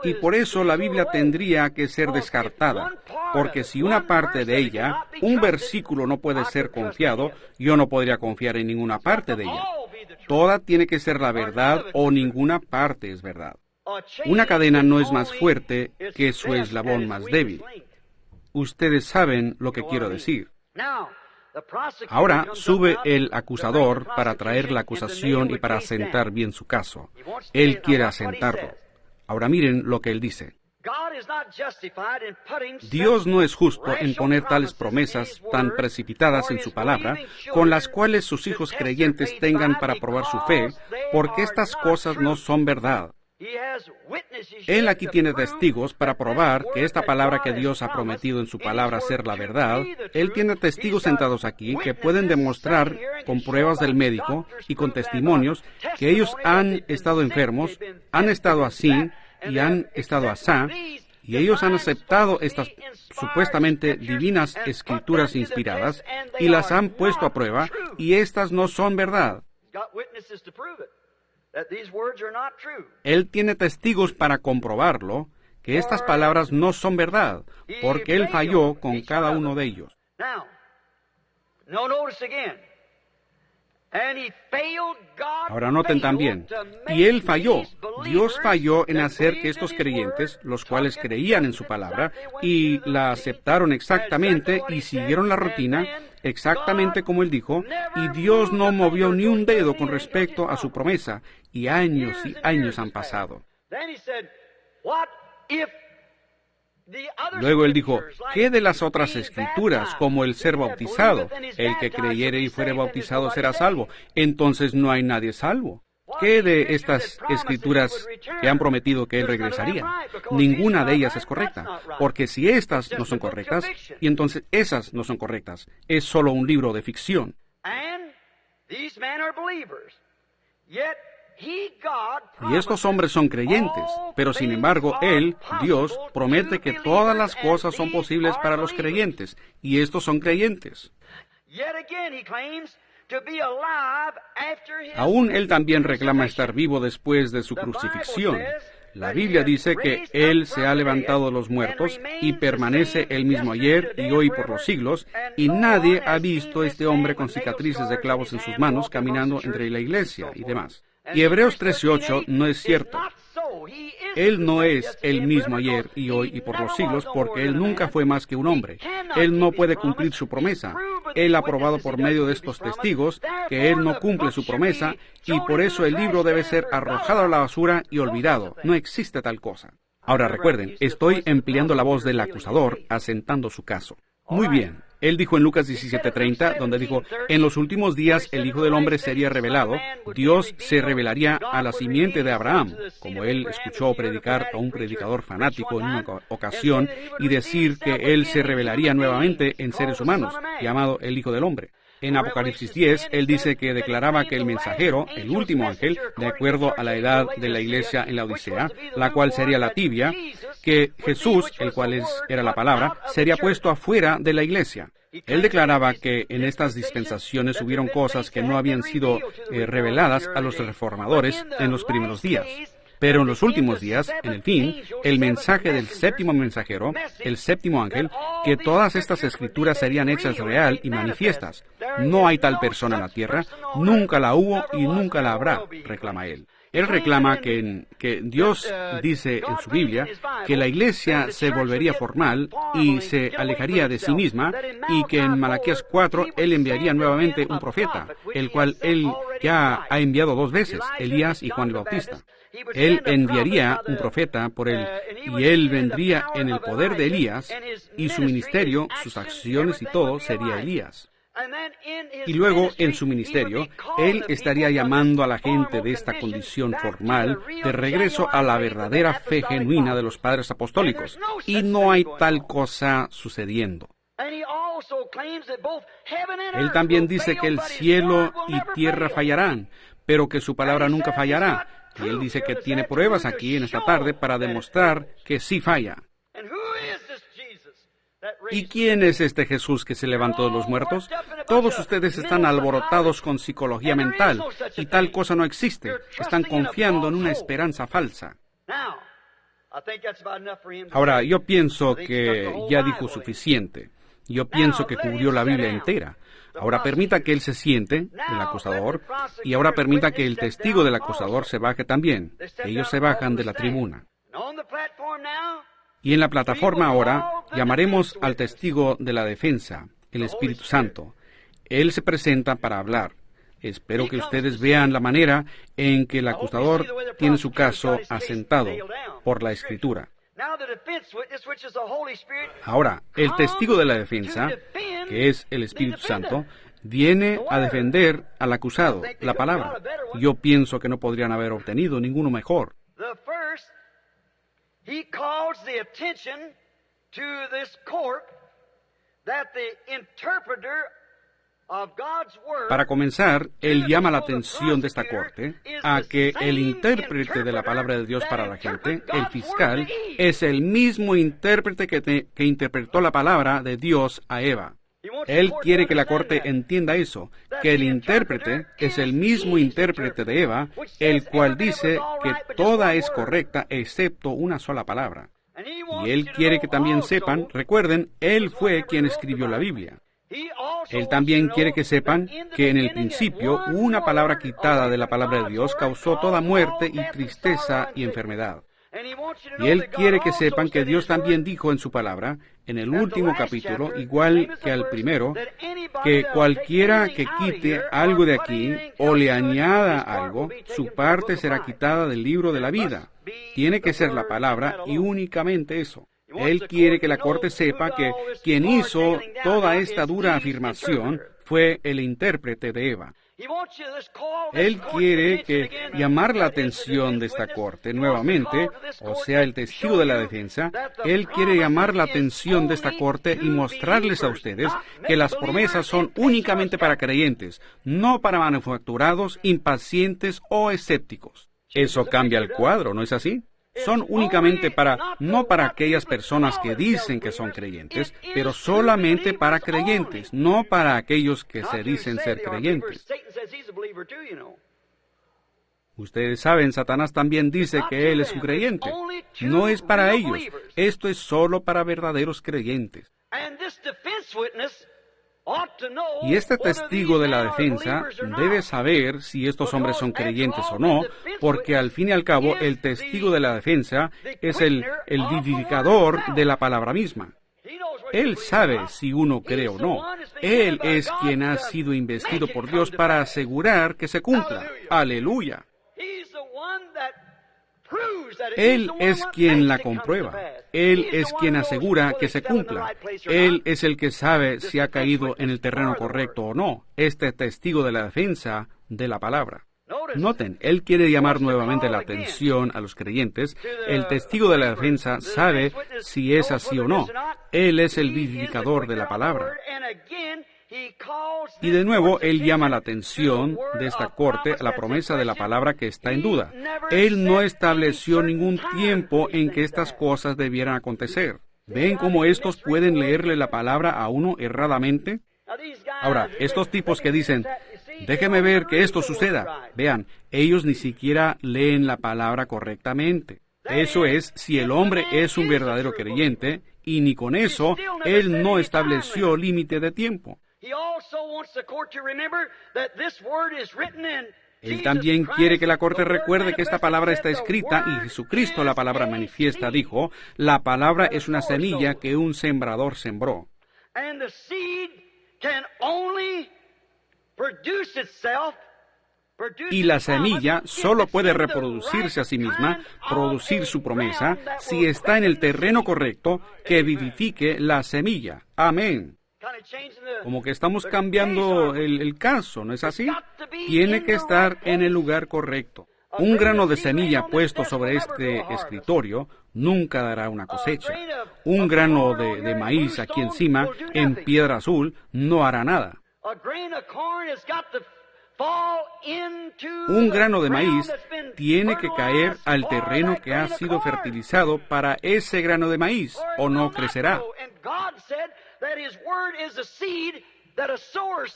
Y por eso la Biblia tendría que ser descartada, porque si una parte de ella, un versículo no puede ser confiado, yo no podría confiar en ninguna parte de ella. Toda tiene que ser la verdad o ninguna parte es verdad. Una cadena no es más fuerte que su eslabón más débil. Ustedes saben lo que quiero decir. Ahora sube el acusador para traer la acusación y para asentar bien su caso. Él quiere asentarlo. Ahora miren lo que él dice. Dios no es justo en poner tales promesas tan precipitadas en su palabra, con las cuales sus hijos creyentes tengan para probar su fe, porque estas cosas no son verdad. Él aquí tiene testigos para probar que esta palabra que Dios ha prometido en su palabra ser la verdad. Él tiene testigos sentados aquí que pueden demostrar con pruebas del médico y con testimonios que ellos han estado enfermos, han estado así y han estado asá, y ellos han aceptado estas supuestamente divinas escrituras inspiradas y las han puesto a prueba, y estas no son verdad. Él tiene testigos para comprobarlo, que estas palabras no son verdad, porque Él falló con cada uno de ellos. Ahora noten también, y Él falló. Dios falló en hacer que estos creyentes, los cuales creían en su palabra, y la aceptaron exactamente y siguieron la rutina, exactamente como Él dijo, y Dios no movió ni un dedo con respecto a su promesa, y años han pasado. Luego Él dijo, ¿qué de las otras escrituras, como el ser bautizado? El que creyere y fuere bautizado será salvo. Entonces no hay nadie salvo. ¿Qué de estas escrituras que han prometido que Él regresaría? Ninguna de ellas es correcta, porque si estas no son correctas, y entonces esas no son correctas, es solo un libro de ficción. Y estos hombres son creyentes, pero sin embargo Él, Dios, promete que todas las cosas son posibles para los creyentes, y estos son creyentes. Aún Él también reclama estar vivo después de su crucifixión. La Biblia dice que Él se ha levantado de los muertos y permanece el mismo ayer y hoy por los siglos, y nadie ha visto a este hombre con cicatrices de clavos en sus manos caminando entre la iglesia y demás. Y Hebreos 13:8 no es cierto. Él no es el mismo ayer y hoy y por los siglos, porque Él nunca fue más que un hombre. Él no puede cumplir su promesa. Él ha probado por medio de estos testigos que Él no cumple su promesa, y por eso el libro debe ser arrojado a la basura y olvidado. No existe tal cosa. Ahora recuerden, estoy empleando la voz del acusador, asentando su caso. Muy bien. Él dijo en Lucas 17:30, donde dijo, en los últimos días el Hijo del Hombre sería revelado, Dios se revelaría a la simiente de Abraham, como Él escuchó predicar a un predicador fanático en una ocasión y decir que Él se revelaría nuevamente en seres humanos, llamado el Hijo del Hombre. En Apocalipsis 10, Él dice que declaraba que el mensajero, el último ángel, de acuerdo a la edad de la iglesia en la Odisea, la cual sería la tibia, que Jesús, el cual era la palabra, sería puesto afuera de la iglesia. Él declaraba que en estas dispensaciones hubieron cosas que no habían sido reveladas a los reformadores en los primeros días. Pero en los últimos días, en el fin, el mensaje del séptimo mensajero, el séptimo ángel, que todas estas escrituras serían hechas real y manifiestas. No hay tal persona en la tierra, nunca la hubo y nunca la habrá, reclama él. Él reclama que Dios dice en su Biblia que la iglesia se volvería formal y se alejaría de sí misma, y que en Malaquías 4 Él enviaría nuevamente un profeta, el cual Él ya ha enviado 2 veces, Elías y Juan el Bautista. Él enviaría un profeta por él, y él vendría en el poder de Elías, y su ministerio, sus acciones y todo sería Elías. Y luego, en su ministerio, él estaría llamando a la gente de esta condición formal de regreso a la verdadera fe genuina de los padres apostólicos. Y no hay tal cosa sucediendo. Él también dice que el cielo y tierra fallarán, pero que su palabra nunca fallará. Y él dice que tiene pruebas aquí en esta tarde para demostrar que sí falla. ¿Y quién es este Jesús que se levantó de los muertos? Todos ustedes están alborotados con psicología mental, y tal cosa no existe. Están confiando en una esperanza falsa. Ahora, yo pienso que ya dijo suficiente. Yo pienso que cubrió la Biblia entera. Ahora permita que él se siente, el acusador, y ahora permita que el testigo del acusador se baje también. Ellos se bajan de la tribuna. Y en la plataforma ahora llamaremos al testigo de la defensa, el Espíritu Santo. Él se presenta para hablar. Espero que ustedes vean la manera en que el acusador tiene su caso asentado por la Escritura. Ahora, el testigo de la defensa, que es el Espíritu Santo, viene a defender al acusado, la palabra. Yo pienso que no podrían haber obtenido ninguno mejor. The first, he calls the attention to this court that the interpreter of God's word. Para comenzar, él llama la atención de esta corte a que el intérprete de la palabra de Dios para la gente, el fiscal, es el mismo intérprete que interpretó la palabra de Dios a Eva. Él quiere que la corte entienda eso, que el intérprete es el mismo intérprete de Eva, el cual dice que toda es correcta excepto una sola palabra. Y él quiere que también sepan, recuerden, él fue quien escribió la Biblia. Él también quiere que sepan que en el principio una palabra quitada de la palabra de Dios causó toda muerte y tristeza y enfermedad. Y él quiere que sepan que Dios también dijo en su palabra, en el último capítulo, igual que al primero, que cualquiera que quite algo de aquí o le añada algo, su parte será quitada del libro de la vida. Tiene que ser la palabra y únicamente eso. Él quiere que la corte sepa que quien hizo toda esta dura afirmación fue el intérprete de Eva. Él quiere que llamar la atención de esta corte nuevamente, o sea, el testigo de la defensa. Él quiere llamar la atención de esta corte y mostrarles a ustedes que las promesas son únicamente para creyentes, no para manufacturados, impacientes o escépticos. Eso cambia el cuadro, ¿no es así? Son únicamente no para aquellas personas que dicen que son creyentes, pero solamente para creyentes, no para aquellos que se dicen ser creyentes. Ustedes saben, Satanás también dice que él es un creyente. No es para ellos, esto es solo para verdaderos creyentes. Y este testigo de la defensa debe saber si estos hombres son creyentes o no, porque al fin y al cabo el testigo de la defensa es el vivificador de la palabra misma. Él sabe si uno cree o no. Él es quien ha sido investido por Dios para asegurar que se cumpla. ¡Aleluya! Él es quien la comprueba. Él es quien asegura que se cumpla. Él es el que sabe si ha caído en el terreno correcto o no. Este testigo de la defensa de la palabra. Noten, él quiere llamar nuevamente la atención a los creyentes. El testigo de la defensa sabe si es así o no. Él es el vivificador de la palabra. Y de nuevo, él llama la atención de esta corte a la promesa de la palabra que está en duda. Él no estableció ningún tiempo en que estas cosas debieran acontecer. ¿Ven cómo estos pueden leerle la palabra a uno erradamente? Ahora, estos tipos que dicen, déjeme ver que esto suceda. Vean, ellos ni siquiera leen la palabra correctamente. Eso es, si el hombre es un verdadero creyente, y ni con eso, él no estableció límite de tiempo. Él también quiere que la corte recuerde que esta palabra está escrita y Jesucristo, la palabra manifiesta, dijo, la palabra es una semilla que un sembrador sembró. Y la semilla solo puede reproducirse a sí misma, producir su promesa, si está en el terreno correcto que vivifique la semilla. Amén. Como que estamos cambiando el caso, ¿no es así? Tiene que estar en el lugar correcto. Un grano de semilla puesto sobre este escritorio nunca dará una cosecha. Un grano de maíz aquí encima, en piedra azul, no hará nada. Un grano de maíz tiene que caer al terreno que ha sido fertilizado para ese grano de maíz, o no crecerá.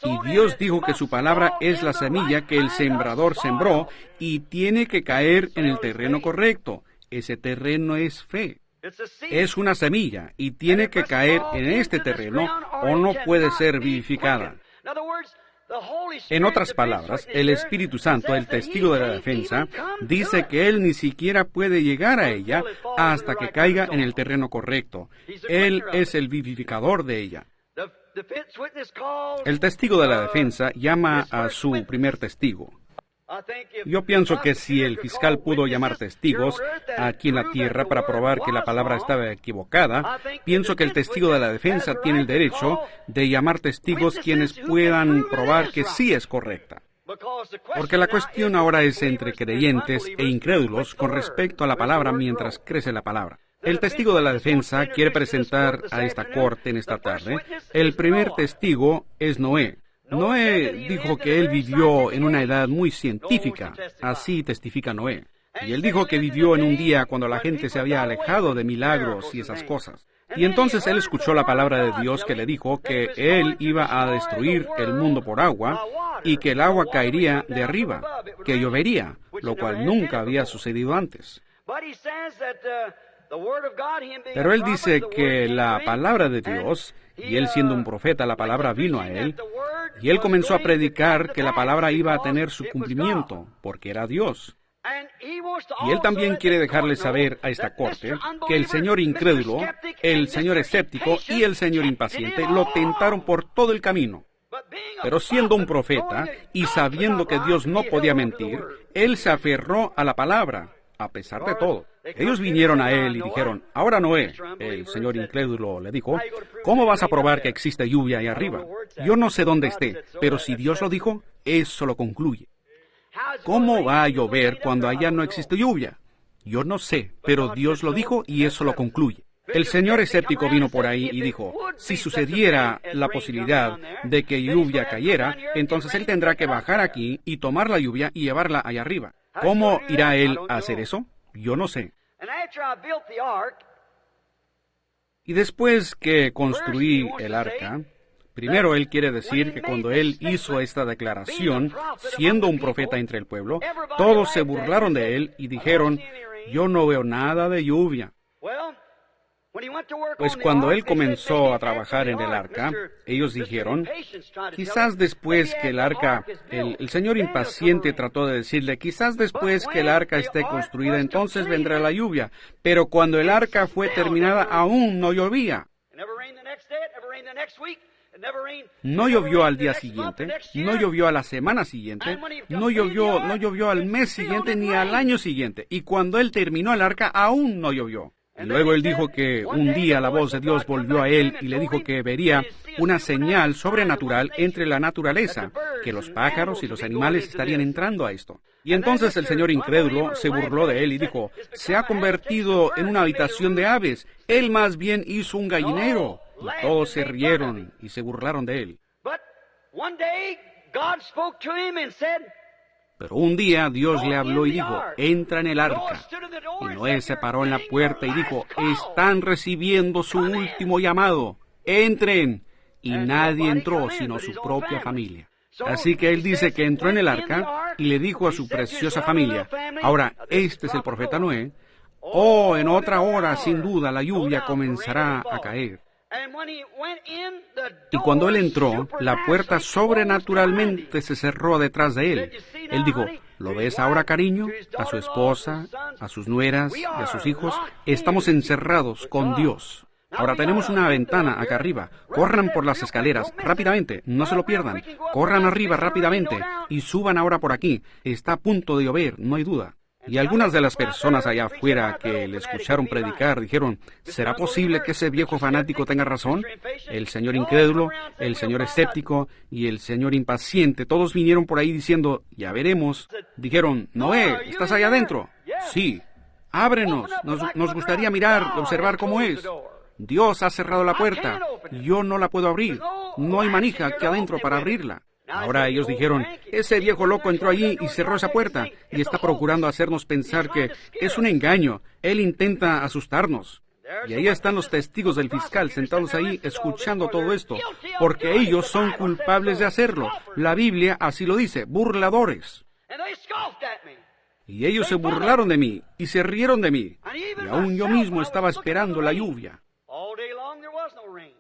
Y Dios dijo que su palabra es la semilla que el sembrador sembró y tiene que caer en el terreno correcto. Ese terreno es fe. Es una semilla y tiene que caer en este terreno o no puede ser vivificada. En otras palabras, el Espíritu Santo, el testigo de la defensa, dice que él ni siquiera puede llegar a ella hasta que caiga en el terreno correcto. Él es el vivificador de ella. El testigo de la defensa llama a su primer testigo. Yo pienso que si el fiscal pudo llamar testigos aquí en la tierra para probar que la palabra estaba equivocada, pienso que el testigo de la defensa tiene el derecho de llamar testigos quienes puedan probar que sí es correcta. Porque la cuestión ahora es entre creyentes e incrédulos con respecto a la palabra mientras crece la palabra. El testigo de la defensa quiere presentar a esta corte en esta tarde. El primer testigo es Noé. Noé dijo que él vivió en una edad muy científica, así testifica Noé. Y él dijo que vivió en un día cuando la gente se había alejado de milagros y esas cosas. Y entonces él escuchó la palabra de Dios que le dijo que él iba a destruir el mundo por agua y que el agua caería de arriba, que llovería, lo cual nunca había sucedido antes. Pero él dice que la palabra de Dios, y él siendo un profeta, la palabra vino a él, y él comenzó a predicar que la palabra iba a tener su cumplimiento, porque era Dios. Y él también quiere dejarle saber a esta corte que el señor incrédulo, el señor escéptico y el señor impaciente lo tentaron por todo el camino. Pero siendo un profeta y sabiendo que Dios no podía mentir, él se aferró a la palabra, a pesar de todo. Ellos vinieron a él y dijeron, ahora Noé, el señor incrédulo le dijo, ¿cómo vas a probar que existe lluvia ahí arriba? Yo no sé dónde esté, pero si Dios lo dijo, eso lo concluye. ¿Cómo va a llover cuando allá no existe lluvia? Yo no sé, pero Dios lo dijo y eso lo concluye. El señor escéptico vino por ahí y dijo, si sucediera la posibilidad de que lluvia cayera, entonces él tendrá que bajar aquí y tomar la lluvia y llevarla allá arriba. ¿Cómo irá él a hacer eso? Yo no sé. Y después que construí el arca, primero él quiere decir que cuando él hizo esta declaración, siendo un profeta entre el pueblo, todos se burlaron de él y dijeron, yo no veo nada de lluvia. Pues cuando él comenzó a trabajar en el arca, ellos dijeron, quizás después que el arca, el señor impaciente trató de decirle, quizás después que el arca esté construida, entonces vendrá la lluvia. Pero cuando el arca fue terminada, aún no llovía. No llovió al día siguiente, no llovió a la semana siguiente, no llovió al mes siguiente ni al año siguiente. Y cuando él terminó el arca, aún no llovió. Y luego él dijo que un día la voz de Dios volvió a él y le dijo que vería una señal sobrenatural entre la naturaleza, que los pájaros y los animales estarían entrando a esto. Y entonces el señor incrédulo se burló de él y dijo, se ha convertido en una habitación de aves, él más bien hizo un gallinero. Y todos se rieron y se burlaron de él. Pero un día Dios le habló y dijo, entra en el arca. Y Noé se paró en la puerta y dijo, están recibiendo su último llamado, entren. Y nadie entró sino su propia familia. Así que él dice que entró en el arca y le dijo a su preciosa familia, ahora este es el profeta Noé, en otra hora sin duda la lluvia comenzará a caer. Y cuando él entró, la puerta sobrenaturalmente se cerró detrás de él. Él dijo, ¿lo ves ahora, cariño? A su esposa, a sus nueras y a sus hijos, estamos encerrados con Dios. Ahora tenemos una ventana acá arriba. Corran por las escaleras, rápidamente, no se lo pierdan. Corran arriba rápidamente y suban ahora por aquí. Está a punto de llover, no hay duda. Y algunas de las personas allá afuera que le escucharon predicar dijeron, ¿será posible que ese viejo fanático tenga razón? El señor incrédulo, el señor escéptico y el señor impaciente, todos vinieron por ahí diciendo, ya veremos. Dijeron, Noé, ¿estás allá adentro? Sí. Ábrenos, nos gustaría mirar y observar cómo es. Dios ha cerrado la puerta, yo no la puedo abrir, no hay manija aquí adentro para abrirla. Ahora ellos dijeron, ese viejo loco entró allí y cerró esa puerta y está procurando hacernos pensar que es un engaño. Él intenta asustarnos. Y ahí están los testigos del fiscal sentados ahí escuchando todo esto, porque ellos son culpables de hacerlo. La Biblia así lo dice, burladores. Y ellos se burlaron de mí y se rieron de mí. Y aún yo mismo estaba esperando la lluvia.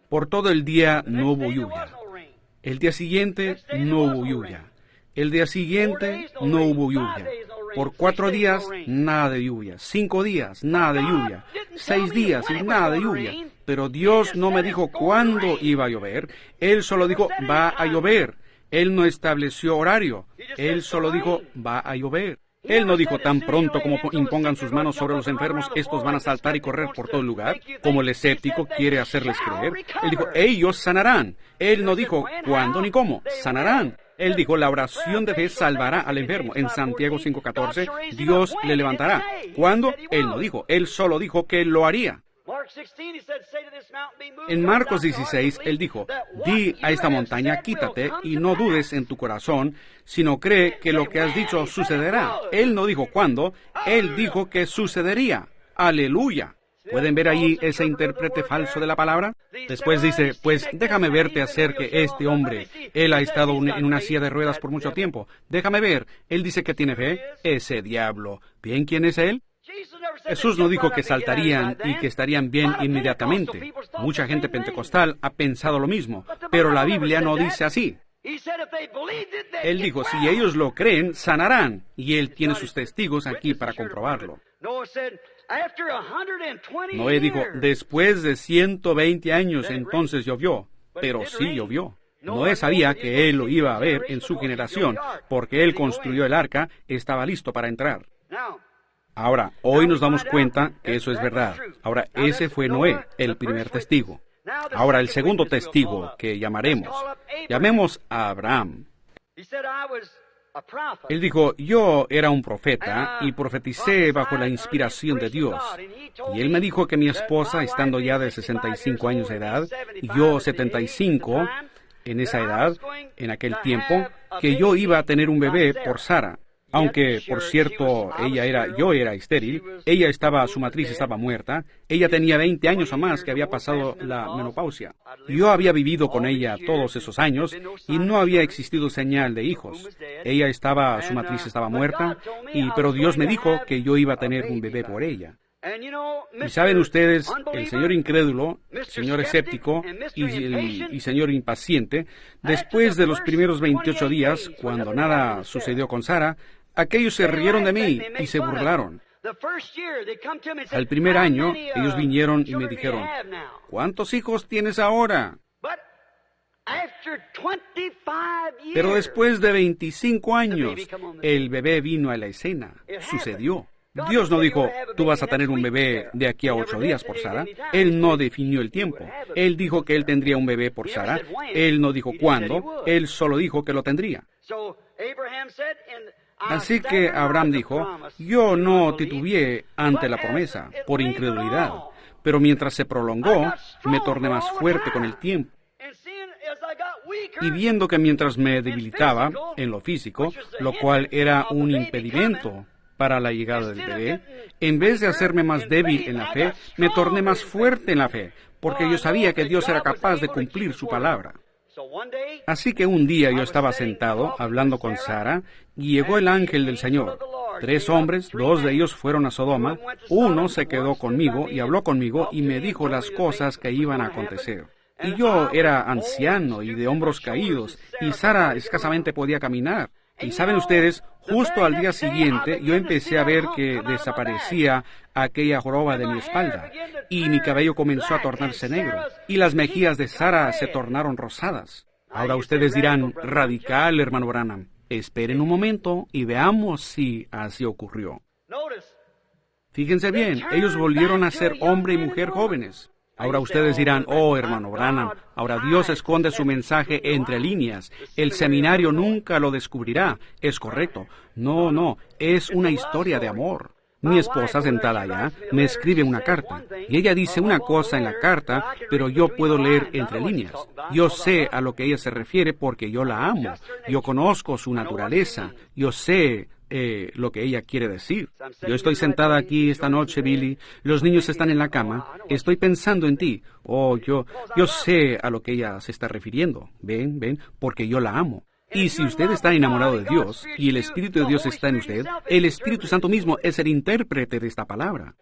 Por todo el día no hubo lluvia. El día siguiente no hubo lluvia. El día siguiente no hubo lluvia. Por 4 días, nada de lluvia. 5 días, nada de lluvia. 6 días y nada de lluvia. Pero Dios no me dijo cuándo iba a llover. Él solo dijo, va a llover. Él no estableció horario. Él solo dijo, va a llover. Él no dijo tan pronto como impongan sus manos sobre los enfermos, estos van a saltar y correr por todo el lugar, como el escéptico quiere hacerles creer. Él dijo, ellos sanarán. Él no dijo cuándo ni cómo, sanarán. Él dijo, la oración de fe salvará al enfermo. En Santiago 5:14, Dios le levantará. ¿Cuándo? Él no dijo, Él solo dijo que lo haría. En Marcos 16, Él dijo, di a esta montaña, quítate, y no dudes en tu corazón, sino cree que lo que has dicho sucederá. Él no dijo cuándo, Él dijo que sucedería. ¡Aleluya! ¿Pueden ver ahí ese intérprete falso de la palabra? Después dice, pues déjame verte hacer que este hombre, él ha estado en una silla de ruedas por mucho tiempo. Déjame ver. Él dice que tiene fe. Ese diablo. ¿Bien quién es él? Jesús no dijo que saltarían y que estarían bien inmediatamente. Mucha gente pentecostal ha pensado lo mismo, pero la Biblia no dice así. Él dijo, si ellos lo creen, sanarán, y Él tiene sus testigos aquí para comprobarlo. Noé dijo, después de 120 años entonces llovió, pero sí llovió. Noé sabía que él lo iba a ver en su generación, porque él construyó el arca, estaba listo para entrar. Ahora, hoy nos damos cuenta que eso es verdad. Ahora, ese fue Noé, el primer testigo. Ahora, el segundo testigo que llamemos a Abraham. Él dijo, yo era un profeta y profeticé bajo la inspiración de Dios. Y él me dijo que mi esposa, estando ya de 65 años de edad, y yo 75, en esa edad, en aquel tiempo, que yo iba a tener un bebé por Sara. Aunque, por cierto, yo era estéril, su matriz estaba muerta, ella tenía 20 años o más que había pasado la menopausia. Yo había vivido con ella todos esos años y no había existido señal de hijos. Su matriz estaba muerta, pero Dios me dijo que yo iba a tener un bebé por ella. Y saben ustedes, el señor incrédulo, señor escéptico y señor impaciente, después de los primeros 28 días, cuando nada sucedió con Sara, aquellos se rieron de mí y se burlaron. Al primer año, ellos vinieron y me dijeron, ¿cuántos hijos tienes ahora? Pero después de 25 años, el bebé vino a la escena. Sucedió. Dios no dijo, tú vas a tener un bebé de aquí a 8 días por Sara. Él no definió el tiempo. Él dijo que él tendría un bebé por Sara. Él no dijo cuándo. Él solo dijo que lo tendría. Así que Abraham dijo, yo no titubeé ante la promesa por incredulidad, pero mientras se prolongó, me torné más fuerte con el tiempo. Y viendo que mientras me debilitaba en lo físico, lo cual era un impedimento para la llegada del bebé, en vez de hacerme más débil en la fe, me torné más fuerte en la fe, porque yo sabía que Dios era capaz de cumplir su palabra. Así que un día yo estaba sentado hablando con Sara y llegó el ángel del Señor. 3 hombres, 2 de ellos fueron a Sodoma, uno se quedó conmigo y habló conmigo y me dijo las cosas que iban a acontecer. Y yo era anciano y de hombros caídos, y Sara escasamente podía caminar. Y saben ustedes, justo al día siguiente yo empecé a ver que desaparecía aquella joroba de mi espalda, y mi cabello comenzó a tornarse negro, y las mejillas de Sara se tornaron rosadas. Ahora ustedes dirán, radical, hermano Branham. Esperen un momento y veamos si así ocurrió. Fíjense bien, ellos volvieron a ser hombre y mujer jóvenes. Ahora ustedes dirán, oh, hermano Branham, ahora Dios esconde su mensaje entre líneas. El seminario nunca lo descubrirá. Es correcto. No, es una historia de amor. Mi esposa, sentada allá, me escribe una carta, y ella dice una cosa en la carta, pero yo puedo leer entre líneas. Yo sé a lo que ella se refiere porque yo la amo. Yo conozco su naturaleza. Yo sé lo que ella quiere decir. Yo estoy sentada aquí esta noche, Billy. Los niños están en la cama. Estoy pensando en ti. Oh, yo sé a lo que ella se está refiriendo. Ven, porque yo la amo. Y si usted está enamorado de Dios, y el Espíritu de Dios está en usted, el Espíritu Santo mismo es el intérprete de esta palabra.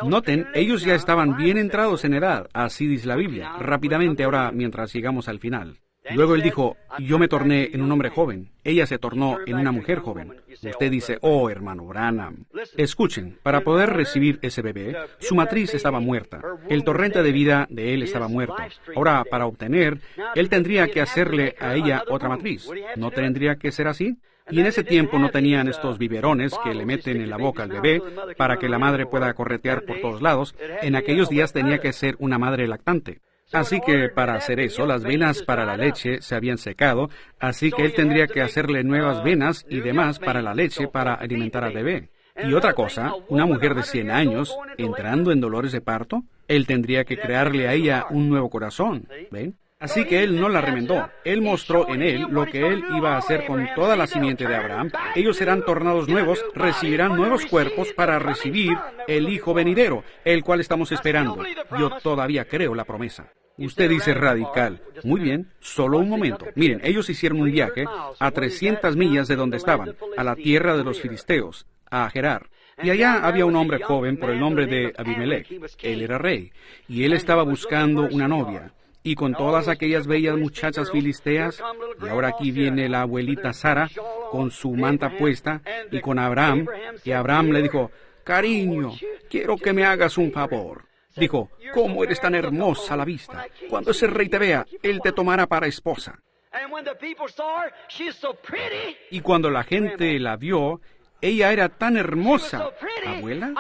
Noten, ellos ya estaban bien entrados en edad, así dice la Biblia. Rápidamente ahora, mientras llegamos al final. Luego él dijo, yo me torné en un hombre joven. Ella se tornó en una mujer joven. Usted dice, oh, hermano Branham. Escuchen, para poder recibir ese bebé, su matriz estaba muerta. El torrente de vida de él estaba muerto. Ahora, para obtener, él tendría que hacerle a ella otra matriz. ¿No tendría que ser así? Y en ese tiempo no tenían estos biberones que le meten en la boca al bebé para que la madre pueda corretear por todos lados. En aquellos días tenía que ser una madre lactante. Así que para hacer eso, las venas para la leche se habían secado, así que él tendría que hacerle nuevas venas y demás para la leche para alimentar al bebé. Y otra cosa, una mujer de 100 años, entrando en dolores de parto, él tendría que crearle a ella un nuevo corazón, ¿ven? Así que él no la remendó. Él mostró en él lo que él iba a hacer con toda la simiente de Abraham. Ellos serán tornados nuevos, recibirán nuevos cuerpos para recibir el Hijo venidero, el cual estamos esperando. Yo todavía creo la promesa. Usted dice radical. Muy bien, solo un momento. Miren, ellos hicieron un viaje a 300 millas de donde estaban, a la tierra de los filisteos, a Gerar. Y allá había un hombre joven por el nombre de Abimelech. Él era rey, y él estaba buscando una novia. Y con todas aquellas bellas muchachas filisteas, y ahora aquí viene la abuelita Sara con su manta puesta, y con Abraham, y Abraham le dijo, cariño, quiero que me hagas un favor. Dijo, ¿cómo eres tan hermosa a la vista? Cuando ese rey te vea, él te tomará para esposa. Y cuando la gente la vio, ella era tan hermosa, abuela,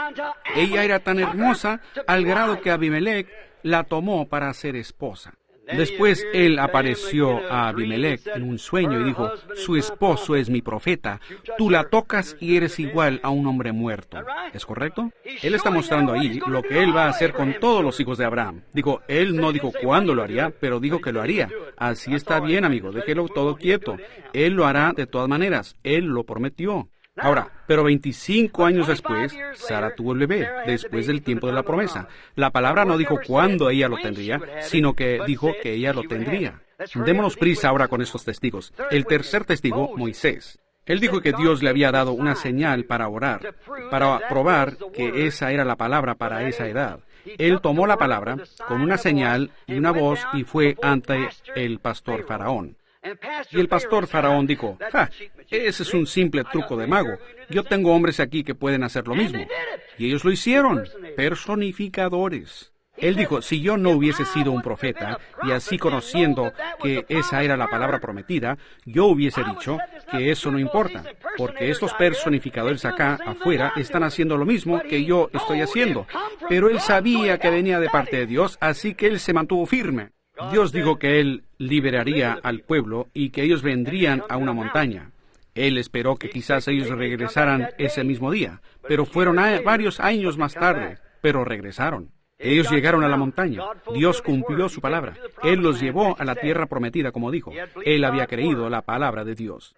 ella era tan hermosa al grado que Abimelech la tomó para ser esposa. Después él apareció a Abimelech en un sueño y dijo, su esposo es mi profeta, tú la tocas y eres igual a un hombre muerto. ¿Es correcto? Él está mostrando ahí lo que él va a hacer con todos los hijos de Abraham. Digo, él no dijo cuándo lo haría, pero dijo que lo haría. Así está bien, amigo, déjelo todo quieto. Él lo hará de todas maneras, él lo prometió. Ahora, pero 25 años después, Sara tuvo el bebé, después del tiempo de la promesa. La palabra no dijo cuándo ella lo tendría, sino que dijo que ella lo tendría. Démonos prisa ahora con estos testigos. El tercer testigo, Moisés. Él dijo que Dios le había dado una señal para orar, para probar que esa era la palabra para esa edad. Él tomó la palabra con una señal y una voz y fue ante el pastor Faraón. Y el pastor Faraón dijo, ese es un simple truco de mago. Yo tengo hombres aquí que pueden hacer lo mismo. Y ellos lo hicieron, personificadores. Él dijo, si yo no hubiese sido un profeta, y así conociendo que esa era la palabra prometida, yo hubiese dicho que eso no importa, porque estos personificadores acá, afuera, están haciendo lo mismo que yo estoy haciendo. Pero él sabía que venía de parte de Dios, así que él se mantuvo firme. Dios dijo que Él liberaría al pueblo y que ellos vendrían a una montaña. Él esperó que quizás ellos regresaran ese mismo día, pero fueron varios años más tarde, pero regresaron. Ellos llegaron a la montaña. Dios cumplió su palabra. Él los llevó a la tierra prometida, como dijo. Él había creído la palabra de Dios.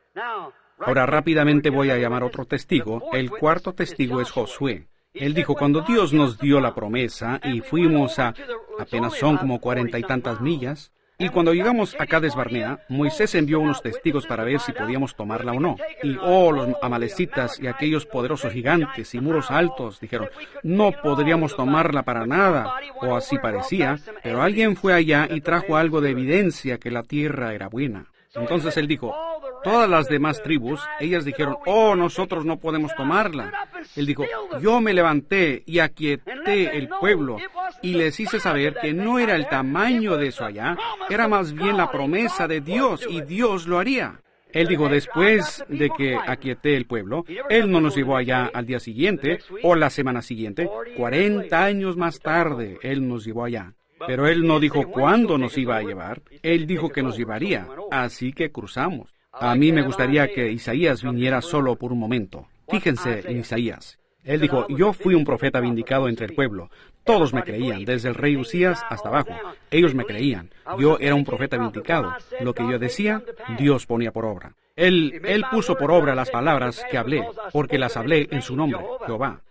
Ahora rápidamente voy a llamar otro testigo. El cuarto testigo es Josué. Él dijo, cuando Dios nos dio la promesa y fuimos apenas son como 40 y tantas millas, y cuando llegamos a Cades Barnea, Moisés envió unos testigos para ver si podíamos tomarla o no. Y los amalecitas y aquellos poderosos gigantes y muros altos dijeron, no podríamos tomarla para nada, o así parecía, pero alguien fue allá y trajo algo de evidencia que la tierra era buena. Entonces él dijo, todas las demás tribus, ellas dijeron, nosotros no podemos tomarla. Él dijo, yo me levanté y aquieté el pueblo y les hice saber que no era el tamaño de eso allá, era más bien la promesa de Dios y Dios lo haría. Él dijo, después de que aquieté el pueblo, Él no nos llevó allá al día siguiente o la semana siguiente, 40 años más tarde, Él nos llevó allá. Pero Él no dijo cuándo nos iba a llevar, Él dijo que nos llevaría, así que cruzamos. A mí me gustaría que Isaías viniera solo por un momento. Fíjense en Isaías. Él dijo, yo fui un profeta vindicado entre el pueblo. Todos me creían, desde el rey Usías hasta abajo. Ellos me creían. Yo era un profeta vindicado. Lo que yo decía, Dios ponía por obra. Él puso por obra las palabras que hablé, porque las hablé en su nombre, Jehová.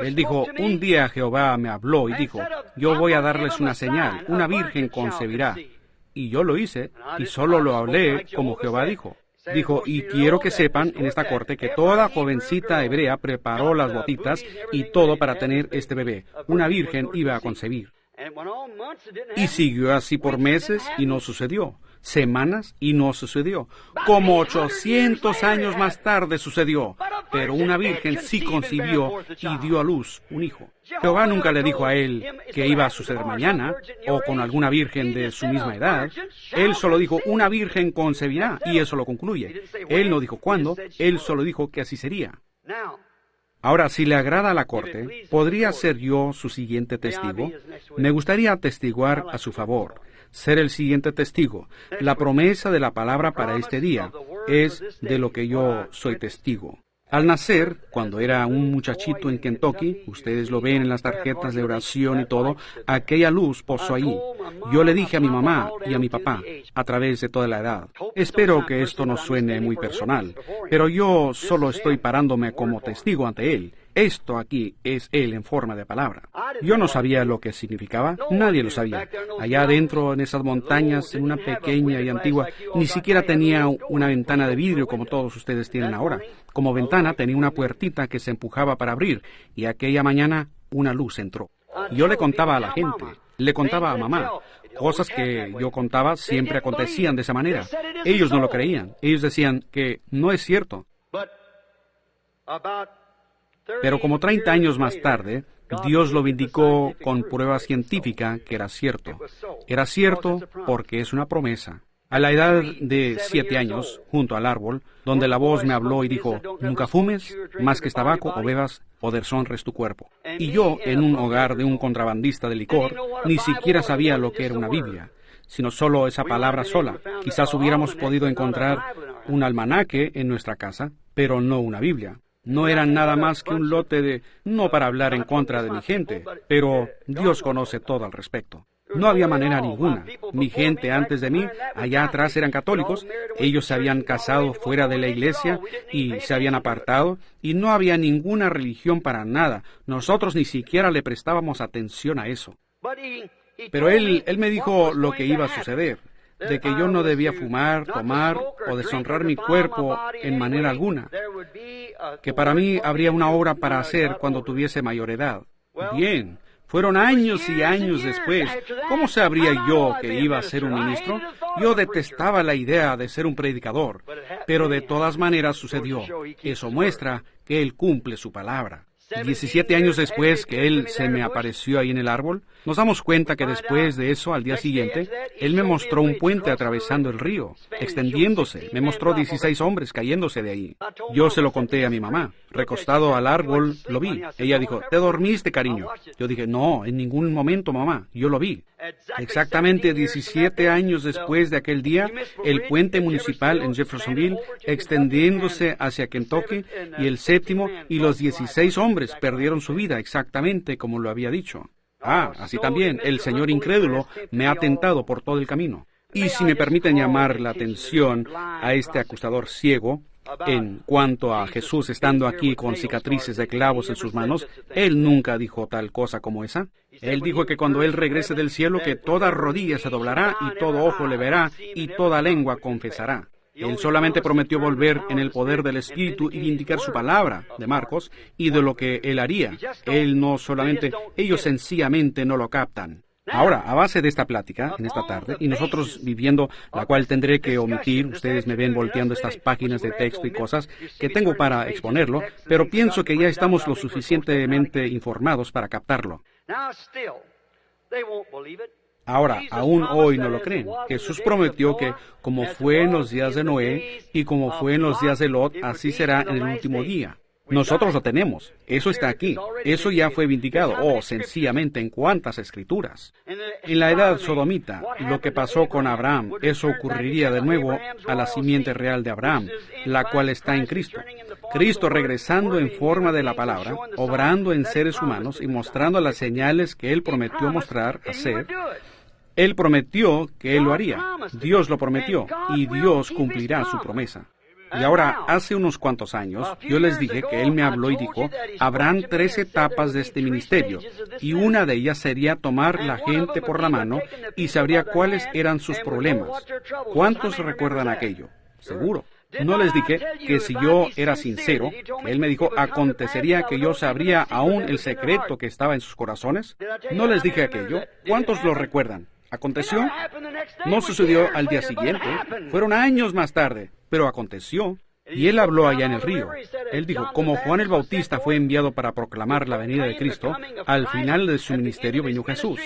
Él dijo, un día Jehová me habló y dijo, yo voy a darles una señal, una virgen concebirá. Y yo lo hice, y solo lo hablé como Jehová dijo. Dijo, y quiero que sepan en esta corte que toda jovencita hebrea preparó las botitas y todo para tener este bebé. Una virgen iba a concebir. Y siguió así por meses y no sucedió. Semanas y no sucedió. Como 800 años más tarde sucedió. Pero una virgen sí concibió y dio a luz un hijo. Jehová nunca le dijo a él que iba a suceder mañana o con alguna virgen de su misma edad. Él solo dijo, una virgen concebirá, y eso lo concluye. Él no dijo cuándo, él solo dijo que así sería. Ahora, si le agrada a la corte, ¿podría ser yo su siguiente testigo? Me gustaría atestiguar a su favor, ser el siguiente testigo. La promesa de la palabra para este día es de lo que yo soy testigo. Al nacer, cuando era un muchachito en Kentucky, ustedes lo ven en las tarjetas de oración y todo, aquella luz posó ahí. Yo le dije a mi mamá y a mi papá, a través de toda la edad, espero que esto no suene muy personal, pero yo solo estoy parándome como testigo ante él. Esto aquí es él en forma de palabra. Yo no sabía lo que significaba, nadie lo sabía. Allá adentro, en esas montañas, en una pequeña y antigua, ni siquiera tenía una ventana de vidrio como todos ustedes tienen ahora. Como ventana tenía una puertita que se empujaba para abrir, y aquella mañana una luz entró. Yo le contaba a la gente, le contaba a mamá. Cosas que yo contaba siempre acontecían de esa manera. Ellos no lo creían. Ellos decían que no es cierto. Pero como 30 años más tarde, Dios lo vindicó con prueba científica que era cierto. Era cierto porque es una promesa. A la edad de 7 años, junto al árbol, donde la voz me habló y dijo, nunca fumes, más que tabaco o bebas, o deshonres tu cuerpo. Y yo, en un hogar de un contrabandista de licor, ni siquiera sabía lo que era una Biblia, sino solo esa palabra sola. Quizás hubiéramos podido encontrar un almanaque en nuestra casa, pero no una Biblia. No eran nada más que un lote de, no para hablar en contra de mi gente, pero Dios conoce todo al respecto. No había manera ninguna. Mi gente antes de mí, allá atrás eran católicos, ellos se habían casado fuera de la iglesia y se habían apartado, y no había ninguna religión para nada. Nosotros ni siquiera le prestábamos atención a eso. Pero él me dijo lo que iba a suceder, de que yo no debía fumar, tomar o deshonrar mi cuerpo en manera alguna, que para mí habría una obra para hacer cuando tuviese mayor edad. Bien, fueron años y años después. ¿Cómo sabría yo que iba a ser un ministro? Yo detestaba la idea de ser un predicador, pero de todas maneras sucedió. Eso muestra que Él cumple su palabra. 17 años después que Él se me apareció ahí en el árbol, nos damos cuenta que después de eso, al día siguiente, Él me mostró un puente atravesando el río, extendiéndose. Me mostró 16 hombres cayéndose de ahí. Yo se lo conté a mi mamá. Recostado al árbol, lo vi. Ella dijo, ¿te dormiste, cariño? Yo dije, no, en ningún momento, mamá. Yo lo vi. Exactamente 17 años después de aquel día, el puente municipal en Jeffersonville, extendiéndose hacia Kentucky, y el séptimo y los 16 hombres perdieron su vida, exactamente como lo había dicho. Así también, el Señor incrédulo me ha tentado por todo el camino. Y si me permiten llamar la atención a este acusador ciego, en cuanto a Jesús estando aquí con cicatrices de clavos en sus manos, Él nunca dijo tal cosa como esa. Él dijo que cuando Él regrese del cielo, que toda rodilla se doblará y todo ojo le verá y toda lengua confesará. Él solamente prometió volver en el poder del Espíritu y indicar su palabra, de Marcos, y de lo que Él haría. Él no solamente, ellos sencillamente no lo captan. Ahora, a base de esta plática, en esta tarde, y nosotros viviendo, la cual tendré que omitir, ustedes me ven volteando estas páginas de texto y cosas que tengo para exponerlo, pero pienso que ya estamos lo suficientemente informados para captarlo. Ahora, aún hoy no lo creen. Jesús prometió que, como fue en los días de Noé y como fue en los días de Lot, así será en el último día. Nosotros lo tenemos. Eso está aquí. Eso ya fue vindicado. Sencillamente en cuántas escrituras. En la edad sodomita, lo que pasó con Abraham, eso ocurriría de nuevo a la simiente real de Abraham, la cual está en Cristo. Cristo regresando en forma de la palabra, obrando en seres humanos y mostrando las señales que Él prometió mostrar, hacer. Él prometió que Él lo haría. Dios lo prometió y Dios cumplirá su promesa. Y ahora, hace unos cuantos años, yo les dije que Él me habló y dijo, habrán 3 etapas de este ministerio, y una de ellas sería tomar la gente por la mano y sabría cuáles eran sus problemas. ¿Cuántos recuerdan aquello? Seguro. No les dije que si yo era sincero, Él me dijo, acontecería que yo sabría aún el secreto que estaba en sus corazones. No les dije aquello. ¿Cuántos lo recuerdan? ¿Aconteció? No sucedió al día siguiente. Fueron años más tarde, pero aconteció. Y Él habló allá en el río. Él dijo, como Juan el Bautista fue enviado para proclamar la venida de Cristo, al final de su ministerio vino Jesús.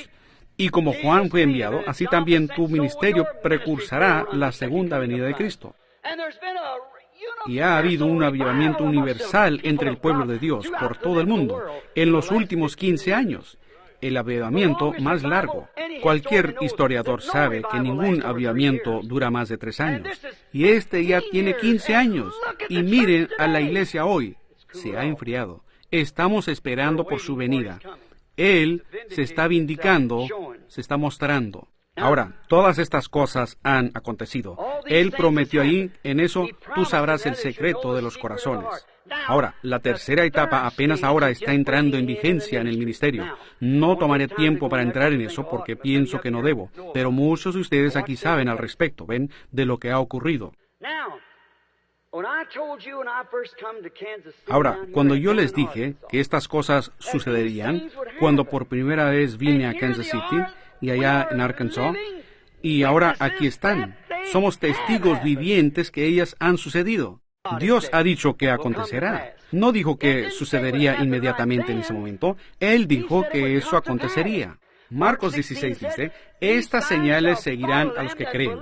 Y como Juan fue enviado, así también tu ministerio precursará la segunda venida de Cristo. y ha habido un avivamiento universal entre el pueblo de Dios por todo el mundo en los últimos 15 años. El avivamiento más largo. Cualquier historiador sabe que ningún avivamiento dura más de 3 años. Y este ya tiene 15 años. Y miren a la iglesia hoy. Se ha enfriado. Estamos esperando por su venida. Él se está vindicando, se está mostrando. Ahora, todas estas cosas han acontecido. Él prometió ahí, en eso tú sabrás el secreto de los corazones. Ahora, la tercera etapa apenas ahora está entrando en vigencia en el ministerio. No tomaré tiempo para entrar en eso porque pienso que no debo, pero muchos de ustedes aquí saben al respecto, ven, de lo que ha ocurrido. Ahora, cuando yo les dije que estas cosas sucederían, cuando por primera vez vine a Kansas City y allá en Arkansas, y ahora aquí están, somos testigos vivientes que ellas han sucedido. Dios ha dicho que acontecerá. No dijo que sucedería inmediatamente en ese momento. Él dijo que eso acontecería. Marcos 16 dice, estas señales seguirán a los que creen.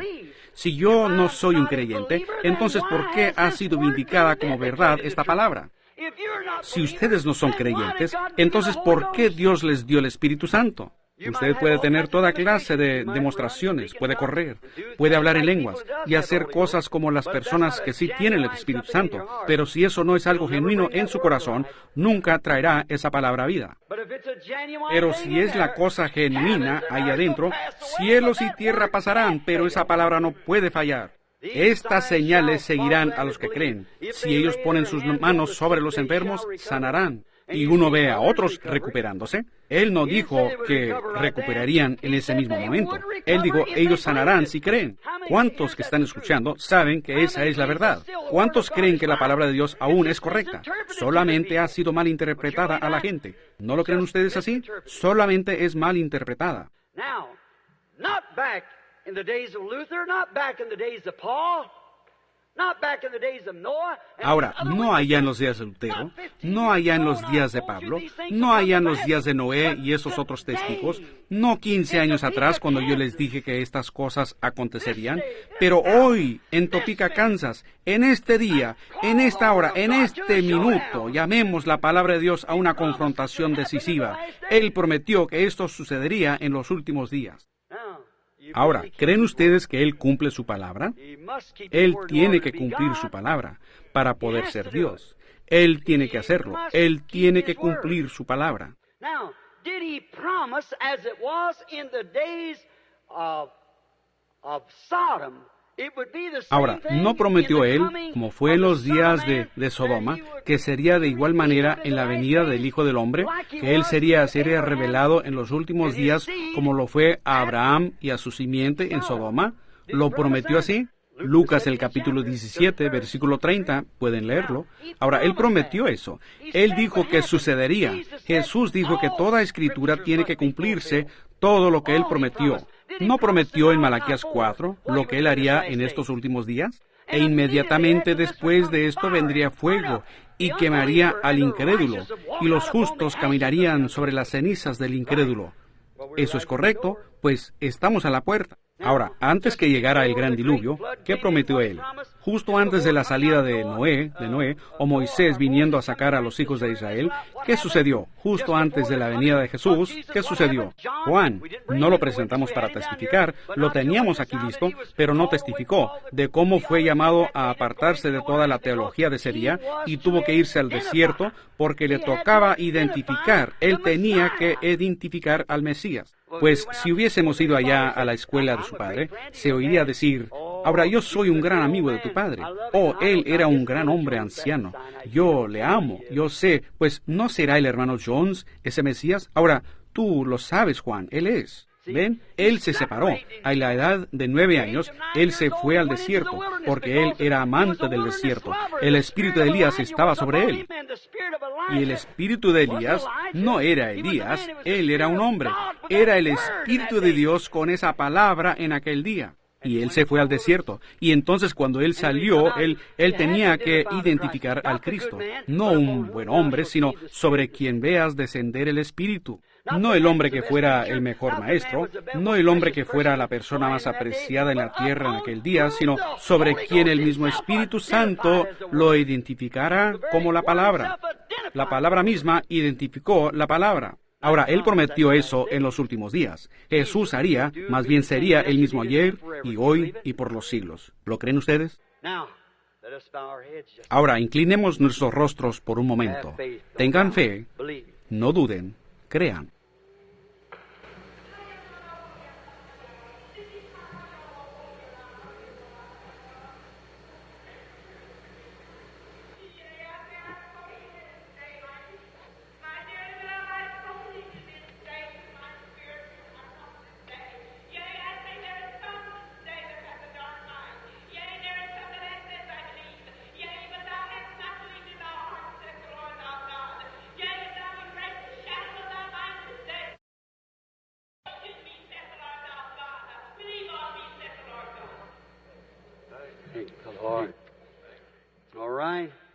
Si yo no soy un creyente, entonces ¿por qué ha sido vindicada como verdad esta palabra? Si ustedes no son creyentes, entonces ¿por qué Dios les dio el Espíritu Santo? Usted puede tener toda clase de demostraciones, puede correr, puede hablar en lenguas y hacer cosas como las personas que sí tienen el Espíritu Santo, pero si eso no es algo genuino en su corazón, nunca traerá esa palabra a vida. Pero si es la cosa genuina ahí adentro, cielos y tierra pasarán, pero esa palabra no puede fallar. Estas señales seguirán a los que creen. Si ellos ponen sus manos sobre los enfermos, sanarán. Y uno ve a otros recuperándose. Él no dijo que recuperarían en ese mismo momento. Él dijo, ellos sanarán si creen. ¿Cuántos que están escuchando saben que esa es la verdad? ¿Cuántos creen que la palabra de Dios aún es correcta? Solamente ha sido mal interpretada a la gente. ¿No lo creen ustedes así? Solamente es mal interpretada. Ahora, no allá en los días de Lutero, no allá en los días de Pablo, no allá en los días de Noé y esos otros testigos, no 15 años atrás cuando yo les dije que estas cosas acontecerían, pero hoy, en Topeka, Kansas, en este día, en esta hora, en este minuto, llamemos la palabra de Dios a una confrontación decisiva. Él prometió que esto sucedería en los últimos días. Ahora, ¿creen ustedes que Él cumple su palabra? Él tiene que cumplir su palabra para poder ser Dios. Él tiene que hacerlo. Él tiene que cumplir su palabra. Ahora, ¿no prometió Él, como fue en los días de Sodoma, que sería de igual manera en la venida del Hijo del Hombre, que Él sería revelado en los últimos días como lo fue a Abraham y a su simiente en Sodoma? ¿Lo prometió así? Lucas el capítulo 17, versículo 30, pueden leerlo. Ahora, Él prometió eso. Él dijo que sucedería. Jesús dijo que toda escritura tiene que cumplirse, todo lo que Él prometió. ¿No prometió en Malaquías 4 lo que Él haría en estos últimos días? E inmediatamente después de esto vendría fuego y quemaría al incrédulo, y los justos caminarían sobre las cenizas del incrédulo. ¿Eso es correcto? Pues estamos a la puerta. Ahora, antes que llegara el gran diluvio, ¿qué prometió Él? Justo antes de la salida de Noé, o Moisés viniendo a sacar a los hijos de Israel, ¿qué sucedió? Justo antes de la venida de Jesús, ¿qué sucedió? Juan, no lo presentamos para testificar, lo teníamos aquí listo, pero no testificó de cómo fue llamado a apartarse de toda la teología de ese día y tuvo que irse al desierto porque le tocaba identificar, él tenía que identificar al Mesías. Pues si hubiésemos ido allá a la escuela de su padre, se oiría decir, ahora yo soy un gran amigo de tu padre. Oh, él era un gran hombre anciano. Yo le amo, yo sé, pues ¿no será el hermano Jones ese Mesías? Ahora, tú lo sabes, Juan, él es. ¿Ven? Él se separó. A la edad de 9 años, él se fue al desierto, porque él era amante del desierto. El espíritu de Elías estaba sobre él. Y el espíritu de Elías no era Elías, él era un hombre. Era el espíritu de Dios con esa palabra en aquel día. Y él se fue al desierto. Y entonces cuando él salió, él tenía que identificar al Cristo. No un buen hombre, sino sobre quien veas descender el Espíritu. No el hombre que fuera el mejor maestro, no el hombre que fuera la persona más apreciada en la tierra en aquel día, sino sobre quien el mismo Espíritu Santo lo identificara como la palabra. La palabra misma identificó la palabra. Ahora, Él prometió eso en los últimos días. Jesús haría, más bien sería el mismo ayer y hoy y por los siglos. ¿Lo creen ustedes? Ahora, inclinemos nuestros rostros por un momento. Tengan fe, no duden, crean.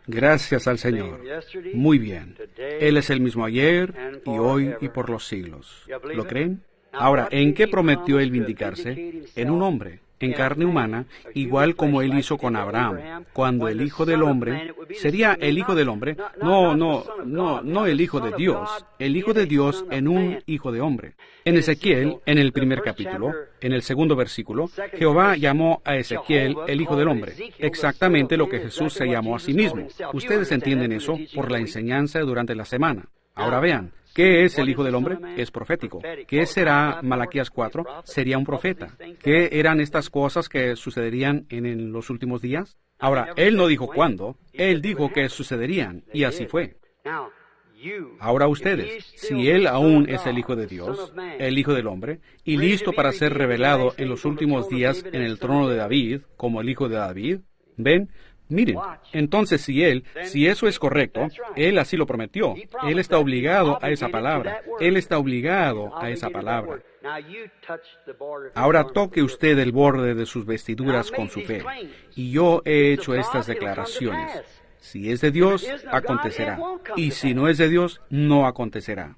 Gracias al Señor. Muy bien. Él es el mismo ayer y hoy y por los siglos. ¿Lo creen? Ahora, ¿en qué prometió Él vindicarse? En un hombre, en carne humana, igual como Él hizo con Abraham, cuando el Hijo del Hombre sería el Hijo del Hombre. No el Hijo de Dios. El Hijo de Dios en un Hijo de Hombre. En Ezequiel, en el primer capítulo, en el segundo versículo, Jehová llamó a Ezequiel el Hijo del Hombre, exactamente lo que Jesús se llamó a sí mismo. Ustedes entienden eso por la enseñanza durante la semana. Ahora vean, ¿qué es el Hijo del Hombre? Es profético. ¿Qué será Malaquías 4? Sería un profeta. ¿Qué eran estas cosas que sucederían en los últimos días? Ahora, Él no dijo cuándo, Él dijo que sucederían, y así fue. Ahora ustedes, si Él aún es el Hijo de Dios, el Hijo del Hombre, y listo para ser revelado en los últimos días en el trono de David, como el Hijo de David, ¿ven? Miren, entonces si eso es correcto, Él así lo prometió. Él está obligado a esa palabra. Él está obligado a esa palabra. Ahora toque usted el borde de sus vestiduras con su fe. Y yo he hecho estas declaraciones. Si es de Dios, acontecerá. Y si no es de Dios, no acontecerá.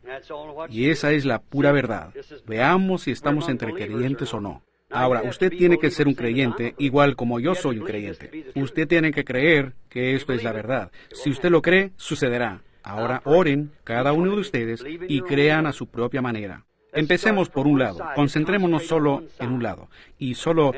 Y esa es la pura verdad. Veamos si estamos entre creyentes o no. Ahora, usted tiene que ser un creyente, igual como yo soy un creyente. Usted tiene que creer que esto es la verdad. Si usted lo cree, sucederá. Ahora oren, cada uno de ustedes, y crean a su propia manera. Empecemos por un lado. Concentrémonos solo en un lado. Y solo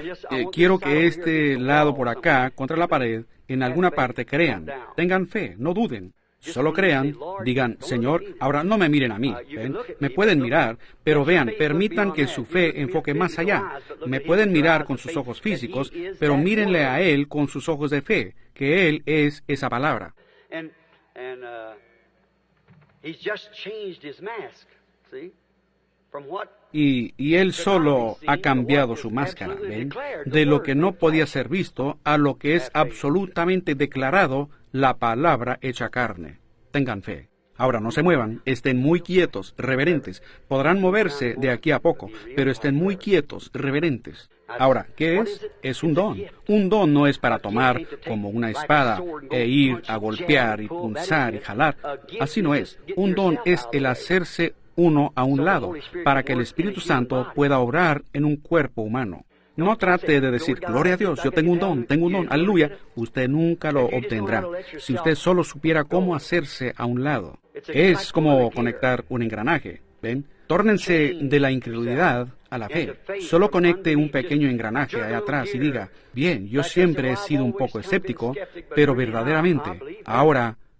quiero que este lado por acá, contra la pared, en alguna parte crean. Tengan fe, no duden. Solo crean, digan, Señor, ahora no me miren a mí, ¿ven? Me pueden mirar, pero vean, permitan que su fe enfoque más allá. Me pueden mirar con sus ojos físicos, pero mírenle a Él con sus ojos de fe, que Él es esa palabra. Y Él solo ha cambiado su máscara, ¿ven? De lo que no podía ser visto a lo que es absolutamente declarado, la palabra hecha carne. Tengan fe. Ahora no se muevan, estén muy quietos, reverentes. Podrán moverse de aquí a poco, pero estén muy quietos, reverentes. Ahora, ¿qué es? Es un don. Un don no es para tomar como una espada e ir a golpear y punzar y jalar. Así no es. Un don es el hacerse uno a un lado, para que el Espíritu Santo pueda obrar en un cuerpo humano. No trate de decir, gloria a Dios, yo tengo un don, aleluya. Usted nunca lo obtendrá. Si usted solo supiera cómo hacerse a un lado. Es como conectar un engranaje, ¿ven? Tórnense de la incredulidad a la fe. Solo conecte un pequeño engranaje allá atrás y diga, bien, yo siempre he sido un poco escéptico, pero verdaderamente,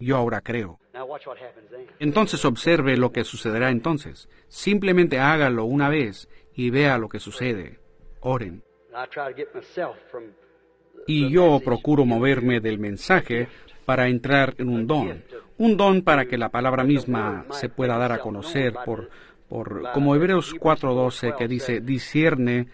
yo ahora creo. Entonces observe lo que sucederá entonces. Simplemente hágalo una vez y vea lo que sucede. Oren. Y yo procuro moverme del mensaje para entrar en un don para que la palabra misma se pueda dar a conocer por como Hebreos 4:12 que dice, discierne,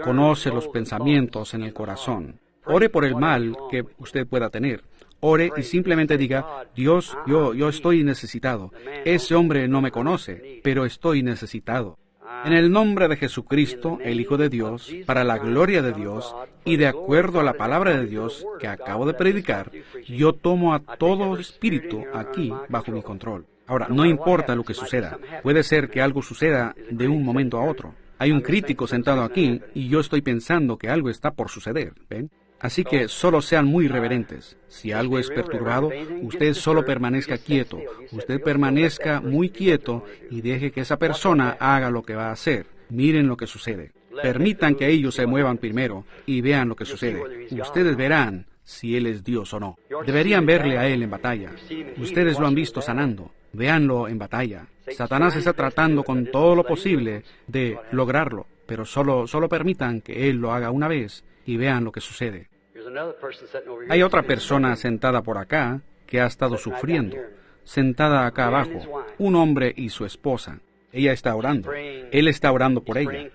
conoce los pensamientos en el corazón. Ore por el mal que usted pueda tener. Ore y simplemente diga, Dios, yo estoy necesitado. Ese hombre no me conoce, pero estoy necesitado. En el nombre de Jesucristo, el Hijo de Dios, para la gloria de Dios, y de acuerdo a la palabra de Dios que acabo de predicar, yo tomo a todo espíritu aquí bajo mi control. Ahora, no importa lo que suceda. Puede ser que algo suceda de un momento a otro. Hay un crítico sentado aquí y yo estoy pensando que algo está por suceder, ¿ven? Así que solo sean muy reverentes. Si algo es perturbado, usted solo permanezca quieto. Usted permanezca muy quieto y deje que esa persona haga lo que va a hacer. Miren lo que sucede. Permitan que ellos se muevan primero y vean lo que sucede. Ustedes verán si Él es Dios o no. Deberían verle a Él en batalla. Ustedes lo han visto sanando. Véanlo en batalla. Satanás está tratando con todo lo posible de lograrlo, pero solo permitan que Él lo haga una vez y vean lo que sucede. Hay otra persona sentada por acá que ha estado sufriendo, sentada acá abajo, un hombre y su esposa. Ella está orando. Él está orando por ella.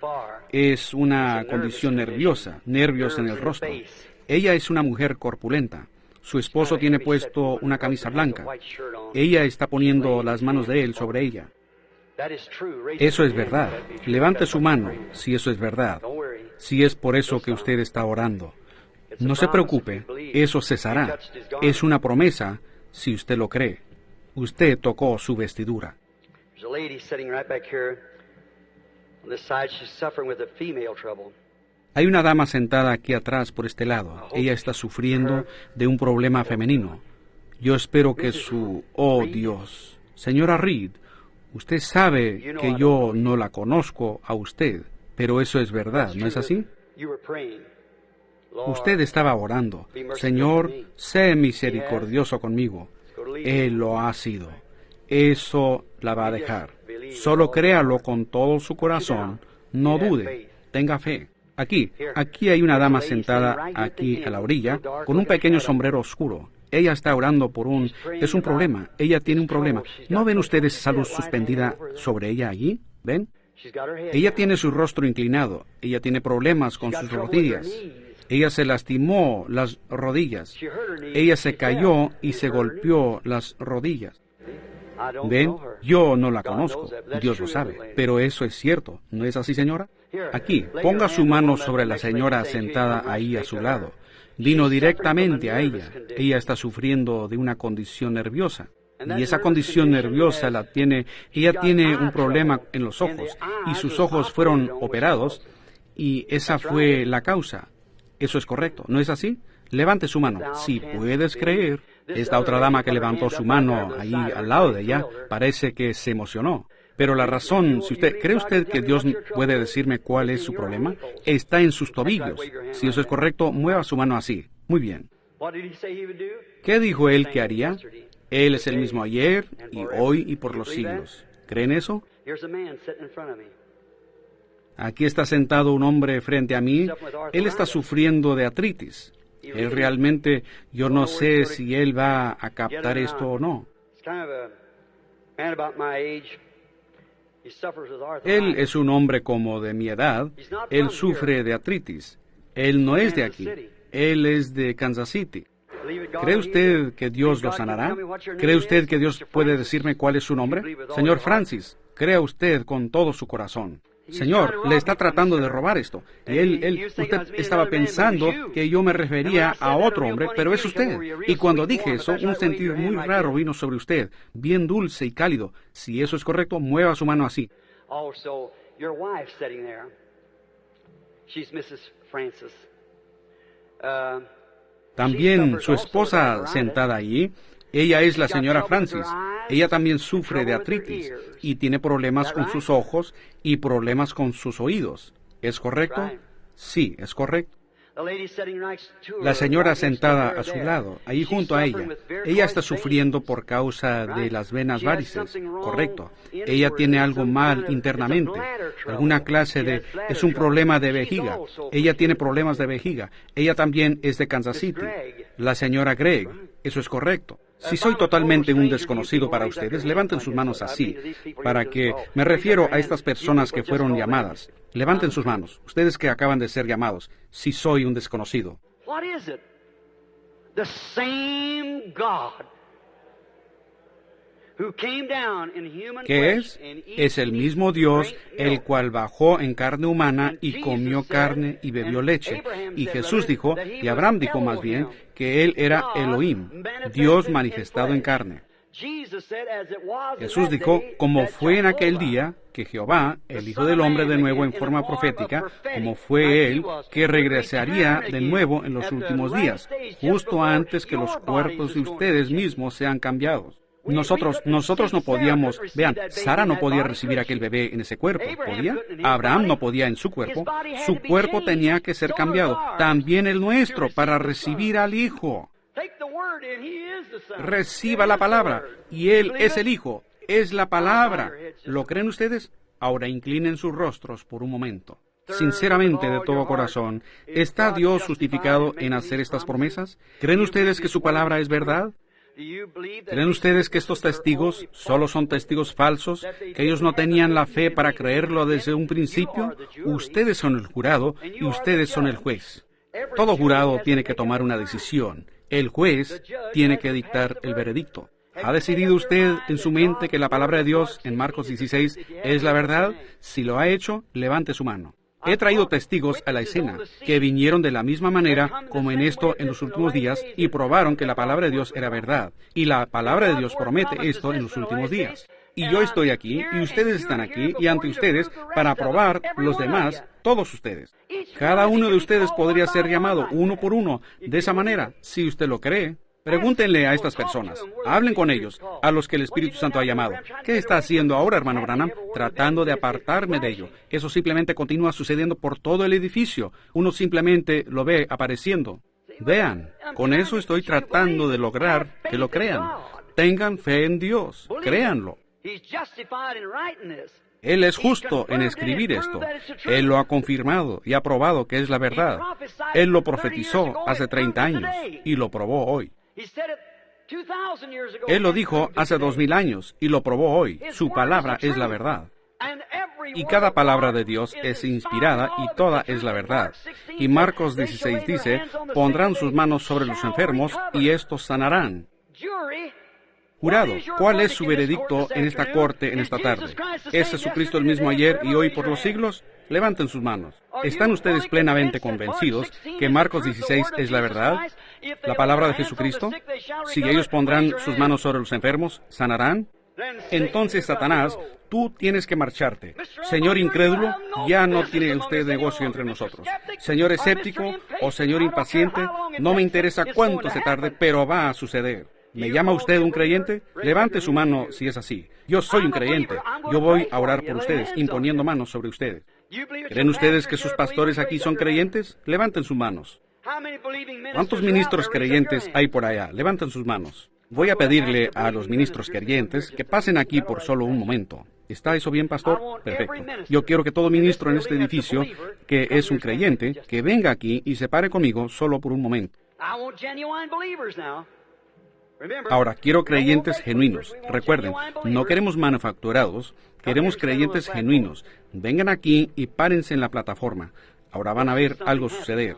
Es una condición nerviosa, nervios en el rostro. Ella es una mujer corpulenta. Su esposo tiene puesto una camisa blanca. Ella está poniendo las manos de él sobre ella. Eso es verdad. Levante su mano si eso es verdad. Si es por eso que usted está orando. No se preocupe, eso cesará. Es una promesa si usted lo cree. Usted tocó su vestidura. Hay una dama sentada aquí atrás por este lado. Ella está sufriendo de un problema femenino. Yo espero que Oh, Dios. Señora Reed, usted sabe que yo no la conozco a usted, pero eso es verdad, ¿no es así? Usted estaba orando. Señor, sé misericordioso conmigo. Él lo ha sido. Eso la va a dejar. Solo créalo con todo su corazón. No dude. Tenga fe. Aquí hay una dama sentada aquí a la orilla con un pequeño sombrero oscuro. Ella está orando por Es un problema. Ella tiene un problema. ¿No ven ustedes esa luz suspendida sobre ella allí? ¿Ven? Ella tiene su rostro inclinado. Ella tiene problemas con sus rodillas. Ella se lastimó las rodillas. Ella se cayó y se golpeó las rodillas. ¿Ven? Yo no la conozco. Dios lo sabe. Pero eso es cierto. ¿No es así, señora? Aquí, ponga su mano sobre la señora sentada ahí a su lado. Vino directamente a ella. Ella está sufriendo de una condición nerviosa. Y esa condición nerviosa ella tiene un problema en los ojos. Y sus ojos fueron operados. Y esa fue la causa. Eso es correcto. ¿No es así? Levante su mano. Si puedes creer. Esta otra dama que levantó su mano allí al lado de ella, parece que se emocionó. Pero la razón, ¿cree usted que Dios puede decirme cuál es su problema? Está en sus tobillos. Si eso es correcto, mueva su mano así. Muy bien. ¿Qué dijo Él que haría? Él es el mismo ayer, y hoy, y por los siglos. ¿Creen eso? Aquí está sentado un hombre frente a mí. Él está sufriendo de artritis. Él realmente, yo no sé si él va a captar esto o no. Él es un hombre como de mi edad. Él sufre de artritis. Él no es de aquí. Él es de Kansas City. ¿Cree usted que Dios lo sanará? ¿Cree usted que Dios puede decirme cuál es su nombre? Señor Francis, crea usted con todo su corazón. Señor, le está tratando de robar esto. Y usted estaba pensando que yo me refería a otro hombre, pero es usted. Y cuando dije eso, un sentir muy raro vino sobre usted, bien dulce y cálido. Si eso es correcto, mueva su mano así. También su esposa sentada allí, ella es la señora Francis. Ella también sufre de artritis y tiene problemas con sus ojos y problemas con sus oídos. ¿Es correcto? Sí, es correcto. La señora sentada a su lado, ahí junto a ella está sufriendo por causa de las venas varices. Correcto. Ella tiene algo mal internamente, alguna clase es un problema de vejiga. Ella tiene problemas de vejiga. Ella también es de Kansas City. La señora Gregg, eso es correcto. Si soy totalmente un desconocido para ustedes, levanten sus manos así, para que me refiero a estas personas que fueron llamadas. Levanten sus manos, ustedes que acaban de ser llamados, si soy un desconocido. ¿Qué es? Es el mismo Dios, el cual bajó en carne humana y comió carne y bebió leche. Y Jesús dijo, y Abraham dijo más bien, que Él era Elohim, Dios manifestado en carne. Jesús dijo, como fue en aquel día que Jehová, el Hijo del Hombre de nuevo en forma profética, como fue Él, que regresaría de nuevo en los últimos días, justo antes que los cuerpos de ustedes mismos sean cambiados. Nosotros no podíamos, vean, Sara no podía recibir aquel bebé en ese cuerpo, ¿podía? Abraham no podía en su cuerpo tenía que ser cambiado, también el nuestro, para recibir al Hijo. Reciba la palabra, y Él es el Hijo, es la palabra. ¿Lo creen ustedes? Ahora inclinen sus rostros por un momento. Sinceramente, de todo corazón, ¿está Dios justificado en hacer estas promesas? ¿Creen ustedes que su palabra es verdad? ¿Creen ustedes que estos testigos solo son testigos falsos, que ellos no tenían la fe para creerlo desde un principio? Ustedes son el jurado y ustedes son el juez. Todo jurado tiene que tomar una decisión. El juez tiene que dictar el veredicto. ¿Ha decidido usted en su mente que la palabra de Dios en Marcos 16 es la verdad? Si lo ha hecho, levante su mano. He traído testigos a la escena que vinieron de la misma manera como en esto en los últimos días y probaron que la palabra de Dios era verdad. Y la palabra de Dios promete esto en los últimos días. Y yo estoy aquí, y ustedes están aquí, y ante ustedes, para probar los demás, todos ustedes. Cada uno de ustedes podría ser llamado uno por uno de esa manera, si usted lo cree. Pregúntenle a estas personas, hablen con ellos, a los que el Espíritu Santo ha llamado. ¿Qué está haciendo ahora, hermano Branham? Tratando de apartarme de ello. Eso simplemente continúa sucediendo por todo el edificio. Uno simplemente lo ve apareciendo. Vean, con eso estoy tratando de lograr que lo crean. Tengan fe en Dios, créanlo. Él es justo en escribir esto. Él lo ha confirmado y ha probado que es la verdad. Él lo profetizó hace 30 años y lo probó hoy. Él lo dijo hace 2000 años y lo probó hoy. Su palabra es la verdad. Y cada palabra de Dios es inspirada y toda es la verdad. Y Marcos 16 dice, pondrán sus manos sobre los enfermos y estos sanarán. Jurado, ¿cuál es su veredicto en esta corte en esta tarde? ¿Es Jesucristo el mismo ayer y hoy por los siglos? Levanten sus manos. ¿Están ustedes plenamente convencidos que Marcos 16 es la verdad? ¿La palabra de Jesucristo? Si ellos pondrán sus manos sobre los enfermos, ¿sanarán? Entonces, Satanás, tú tienes que marcharte. Señor incrédulo, ya no tiene usted negocio entre nosotros. Señor escéptico o señor impaciente, no me interesa cuánto se tarde, pero va a suceder. ¿Me llama usted un creyente? Levante su mano si es así. Yo soy un creyente. Yo voy a orar por ustedes, imponiendo manos sobre ustedes. ¿Creen ustedes que sus pastores aquí son creyentes? Levanten sus manos. ¿Cuántos ministros creyentes hay por allá? Levanten sus manos. Voy a pedirle a los ministros creyentes que pasen aquí por solo un momento. ¿Está eso bien, pastor? Perfecto. Yo quiero que todo ministro en este edificio, que es un creyente, que venga aquí y se pare conmigo solo por un momento. Ahora, quiero creyentes genuinos. Recuerden, no queremos manufacturados, queremos creyentes genuinos. Vengan aquí y párense en la plataforma. Ahora van a ver algo suceder.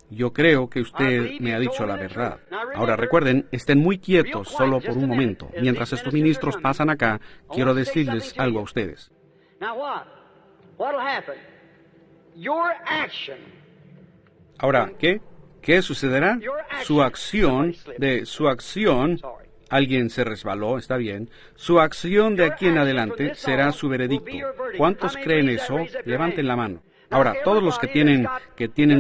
Yo creo que usted me ha dicho la verdad. Ahora recuerden, estén muy quietos solo por un momento. Mientras estos ministros pasan acá, quiero decirles algo a ustedes. Ahora, ¿qué? ¿Qué sucederá? Su acción, alguien se resbaló, está bien. Su acción de aquí en adelante será su veredicto. ¿Cuántos creen eso? Levanten la mano. Ahora, todos los que tienen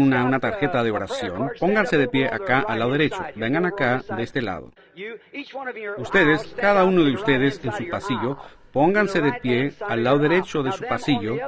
una tarjeta de oración, pónganse de pie acá al lado derecho. Vengan acá de este lado. Ustedes, cada uno de ustedes en su pasillo, pónganse de pie al lado derecho de su pasillo,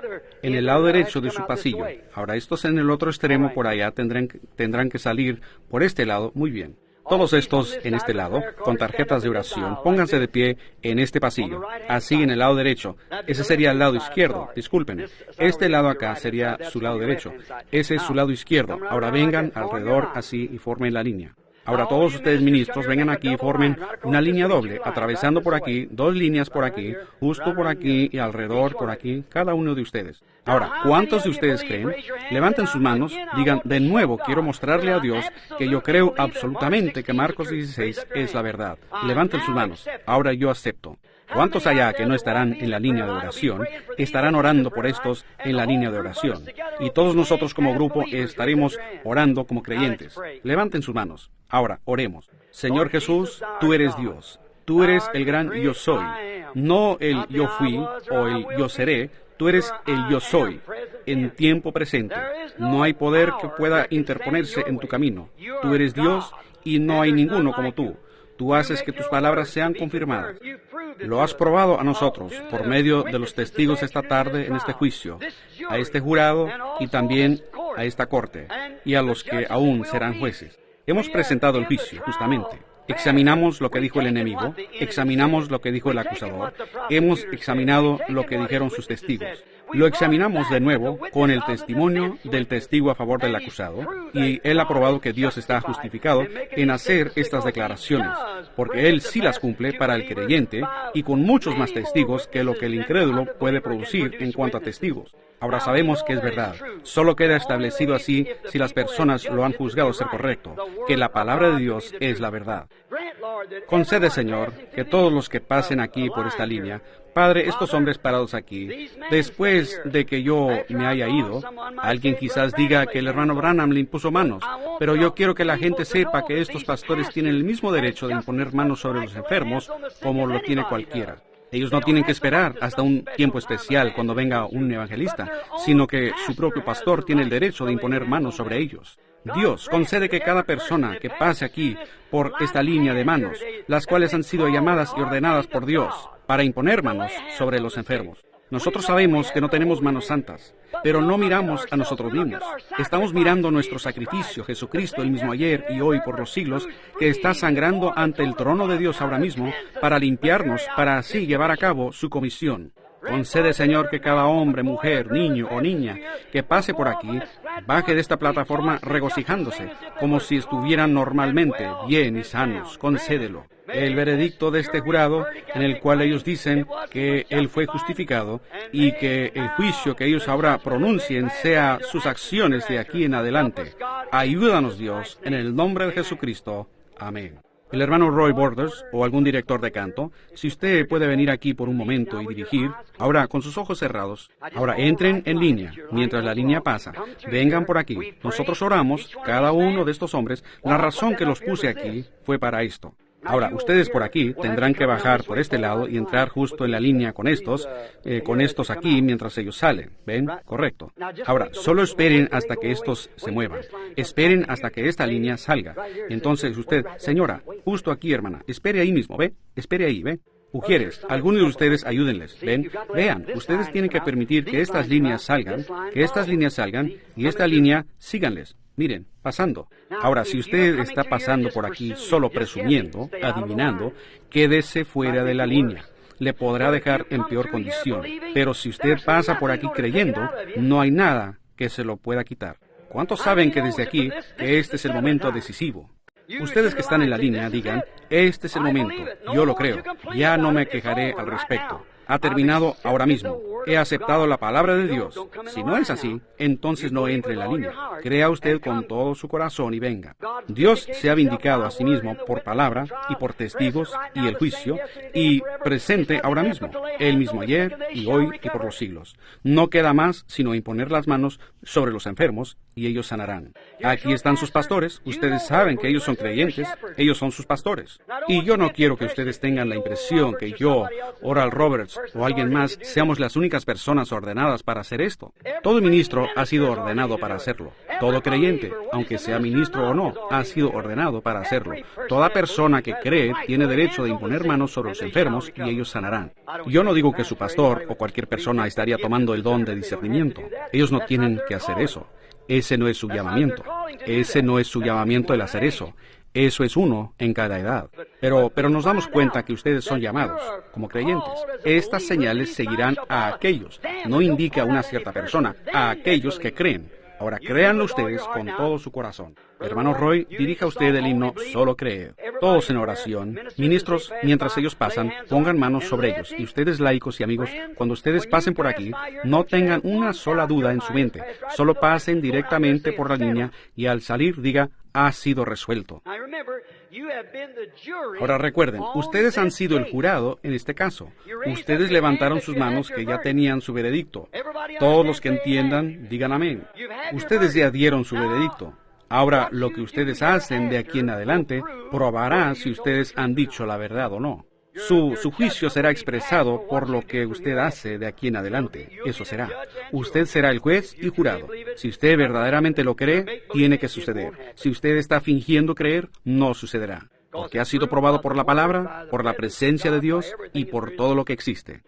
en el lado derecho de su pasillo. Ahora, estos en el otro extremo por allá tendrán que salir por este lado. Muy bien. Todos estos en este lado, con tarjetas de oración, pónganse de pie en este pasillo, así en el lado derecho. Ese sería el lado izquierdo, disculpen. Este lado acá sería su lado derecho. Ese es su lado izquierdo. Ahora vengan alrededor así y formen la línea. Ahora todos ustedes ministros, vengan aquí y formen una línea doble, atravesando por aquí, 2 líneas por aquí, justo por aquí y alrededor por aquí, cada uno de ustedes. Ahora, ¿cuántos de ustedes creen? Levanten sus manos, digan, de nuevo, quiero mostrarle a Dios que yo creo absolutamente que Marcos 16 es la verdad. Levanten sus manos. Ahora yo acepto. ¿Cuántos allá que no estarán en la línea de oración estarán orando por estos en la línea de oración? Y todos nosotros como grupo estaremos orando como creyentes. Levanten sus manos. Ahora, oremos. Señor Jesús, tú eres Dios. Tú eres el gran yo soy, no el yo fui o el yo seré. Tú eres el yo soy, en tiempo presente. No hay poder que pueda interponerse en tu camino. Tú eres Dios y no hay ninguno como tú. Tú haces que tus palabras sean confirmadas. Lo has probado a nosotros por medio de los testigos esta tarde en este juicio, a este jurado y también a esta corte, y a los que aún serán jueces. Hemos presentado el juicio, justamente. Examinamos lo que dijo el enemigo, examinamos lo que dijo el acusador, hemos examinado lo que dijeron sus testigos. Lo examinamos de nuevo con el testimonio del testigo a favor del acusado, y él ha probado que Dios está justificado en hacer estas declaraciones, porque él sí las cumple para el creyente y con muchos más testigos que lo que el incrédulo puede producir en cuanto a testigos. Ahora sabemos que es verdad. Solo queda establecido así si las personas lo han juzgado ser correcto, que la palabra de Dios es la verdad. Concede, Señor, que todos los que pasen aquí por esta línea, Padre, estos hombres parados aquí, después de que yo me haya ido, alguien quizás diga que el hermano Branham le impuso manos, pero yo quiero que la gente sepa que estos pastores tienen el mismo derecho de imponer manos sobre los enfermos como lo tiene cualquiera. Ellos no tienen que esperar hasta un tiempo especial cuando venga un evangelista, sino que su propio pastor tiene el derecho de imponer manos sobre ellos. Dios concede que cada persona que pase aquí por esta línea de manos, las cuales han sido llamadas y ordenadas por Dios para imponer manos sobre los enfermos. Nosotros sabemos que no tenemos manos santas, pero no miramos a nosotros mismos. Estamos mirando nuestro sacrificio, Jesucristo, el mismo ayer y hoy por los siglos, que está sangrando ante el trono de Dios ahora mismo para limpiarnos, para así llevar a cabo su comisión. Concede, Señor, que cada hombre, mujer, niño o niña que pase por aquí, baje de esta plataforma regocijándose, como si estuvieran normalmente bien y sanos. Concédelo. El veredicto de este jurado, en el cual ellos dicen que Él fue justificado, y que el juicio que ellos ahora pronuncien sea sus acciones de aquí en adelante. Ayúdanos, Dios, en el nombre de Jesucristo. Amén. El hermano Roy Borders, o algún director de canto, si usted puede venir aquí por un momento y dirigir, ahora con sus ojos cerrados, ahora entren en línea, mientras la línea pasa, vengan por aquí. Nosotros oramos, cada uno de estos hombres, la razón que los puse aquí fue para esto. Ahora, ustedes por aquí tendrán que bajar por este lado y entrar justo en la línea con estos aquí mientras ellos salen. ¿Ven? Correcto. Ahora, solo esperen hasta que estos se muevan. Esperen hasta que esta línea salga. Entonces usted, señora, justo aquí, hermana, espere ahí mismo, ¿ve? Espere ahí, ¿ve? Mujeres, algunos de ustedes ayúdenles, ¿ven? Vean, ustedes tienen que permitir que estas líneas salgan, y esta línea síganles. Miren, pasando. Ahora, si usted está pasando por aquí solo presumiendo, adivinando, quédese fuera de la línea. Le podrá dejar en peor condición. Pero si usted pasa por aquí creyendo, no hay nada que se lo pueda quitar. ¿Cuántos saben que desde aquí, que este es el momento decisivo? Ustedes que están en la línea digan, este es el momento, yo lo creo, ya no me quejaré al respecto. Ha terminado ahora mismo. He aceptado la palabra de Dios. Si no es así, entonces no entre en la línea. Crea usted con todo su corazón y venga. Dios se ha vindicado a sí mismo por palabra y por testigos y el juicio, y presente ahora mismo, el mismo ayer y hoy y por los siglos. No queda más sino imponer las manos sobre los enfermos y ellos sanarán. Aquí están sus pastores. Ustedes saben que ellos son creyentes. Ellos son sus pastores. Y yo no quiero que ustedes tengan la impresión que yo, Oral Roberts o alguien más seamos las únicas personas ordenadas para hacer esto. Todo ministro ha sido ordenado para hacerlo. Todo creyente, aunque sea ministro o no, ha sido ordenado para hacerlo. Toda persona que cree tiene derecho de imponer manos sobre los enfermos y ellos sanarán. Yo no digo que su pastor o cualquier persona estaría tomando el don de discernimiento. Ellos no tienen que hacer eso. Ese no es su llamamiento. Ese no es su llamamiento el hacer eso. Eso es uno en cada edad. Pero nos damos cuenta que ustedes son llamados como creyentes. Estas señales seguirán a aquellos. No indica a una cierta persona, a aquellos que creen. Ahora, créanlo ustedes con todo su corazón. Hermano Roy, dirija usted el himno Solo Creed. Todos en oración. Ministros, mientras ellos pasan, pongan manos sobre ellos. Y ustedes, laicos y amigos, cuando ustedes pasen por aquí, no tengan una sola duda en su mente. Solo pasen directamente por la línea y al salir diga, ha sido resuelto. Ahora recuerden, ustedes han sido el jurado en este caso. Ustedes levantaron sus manos que ya tenían su veredicto. Todos los que entiendan, digan amén. Ustedes ya dieron su veredicto. Ahora, lo que ustedes hacen de aquí en adelante probará si ustedes han dicho la verdad o no. Su juicio será expresado por lo que usted hace de aquí en adelante. Eso será. Usted será el juez y jurado. Si usted verdaderamente lo cree, tiene que suceder. Si usted está fingiendo creer, no sucederá. Porque ha sido probado por la palabra, por la presencia de Dios y por todo lo que existe.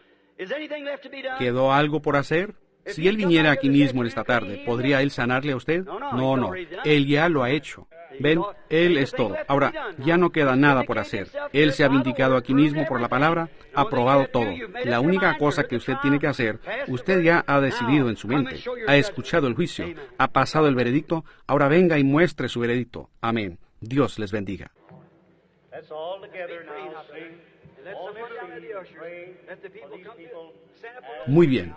¿Quedó algo por hacer? Si Él viniera aquí mismo en esta tarde, ¿podría Él sanarle a usted? No. Él ya lo ha hecho. Ven, Él es todo. Ahora, ya no queda nada por hacer. Él se ha vindicado aquí mismo por la palabra, ha probado todo. La única cosa que usted tiene que hacer, usted ya ha decidido en su mente, ha escuchado el juicio, ha pasado el veredicto, ahora venga y muestre su veredicto. Amén. Dios les bendiga. Muy bien.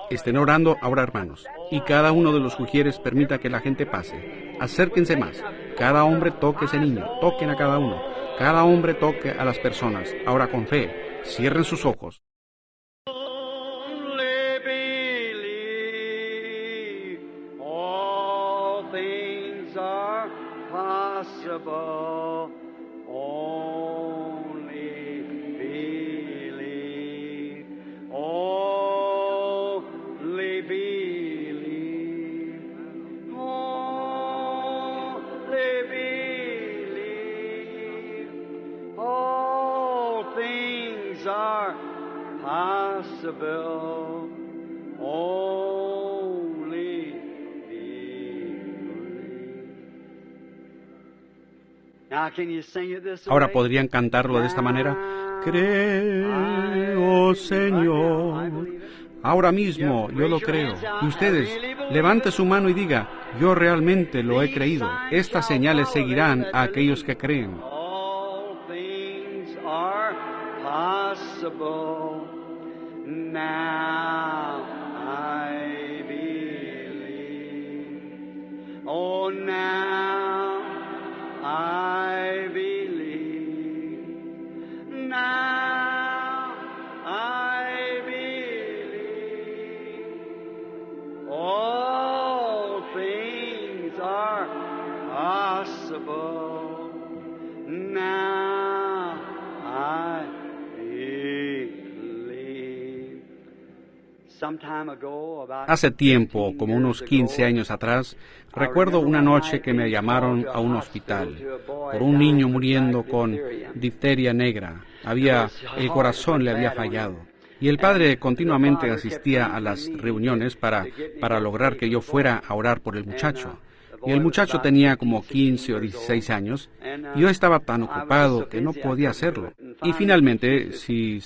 Estén orando ahora, hermanos, y cada uno de los ujieres permita que la gente pase. Acérquense más. Cada hombre toque a ese niño. Toquen a cada uno. Cada hombre toque a las personas. Ahora con fe. Cierren sus ojos. Ahora podrían cantarlo de esta manera. Creo, Señor. Ahora mismo yo lo creo. Y ustedes, levante su mano y diga, yo realmente lo he creído. Estas señales seguirán a aquellos que creen. Now I believe. Oh, now I believe. Now I believe. All things are possible. Now I Hace tiempo, como unos 15 años atrás, recuerdo una noche que me llamaron a un hospital por un niño muriendo con difteria negra. El corazón le había fallado. Y el padre continuamente asistía a las reuniones para lograr que yo fuera a orar por el muchacho. Y el muchacho tenía como 15 o 16 años, y yo estaba tan ocupado que no podía hacerlo. Y finalmente, si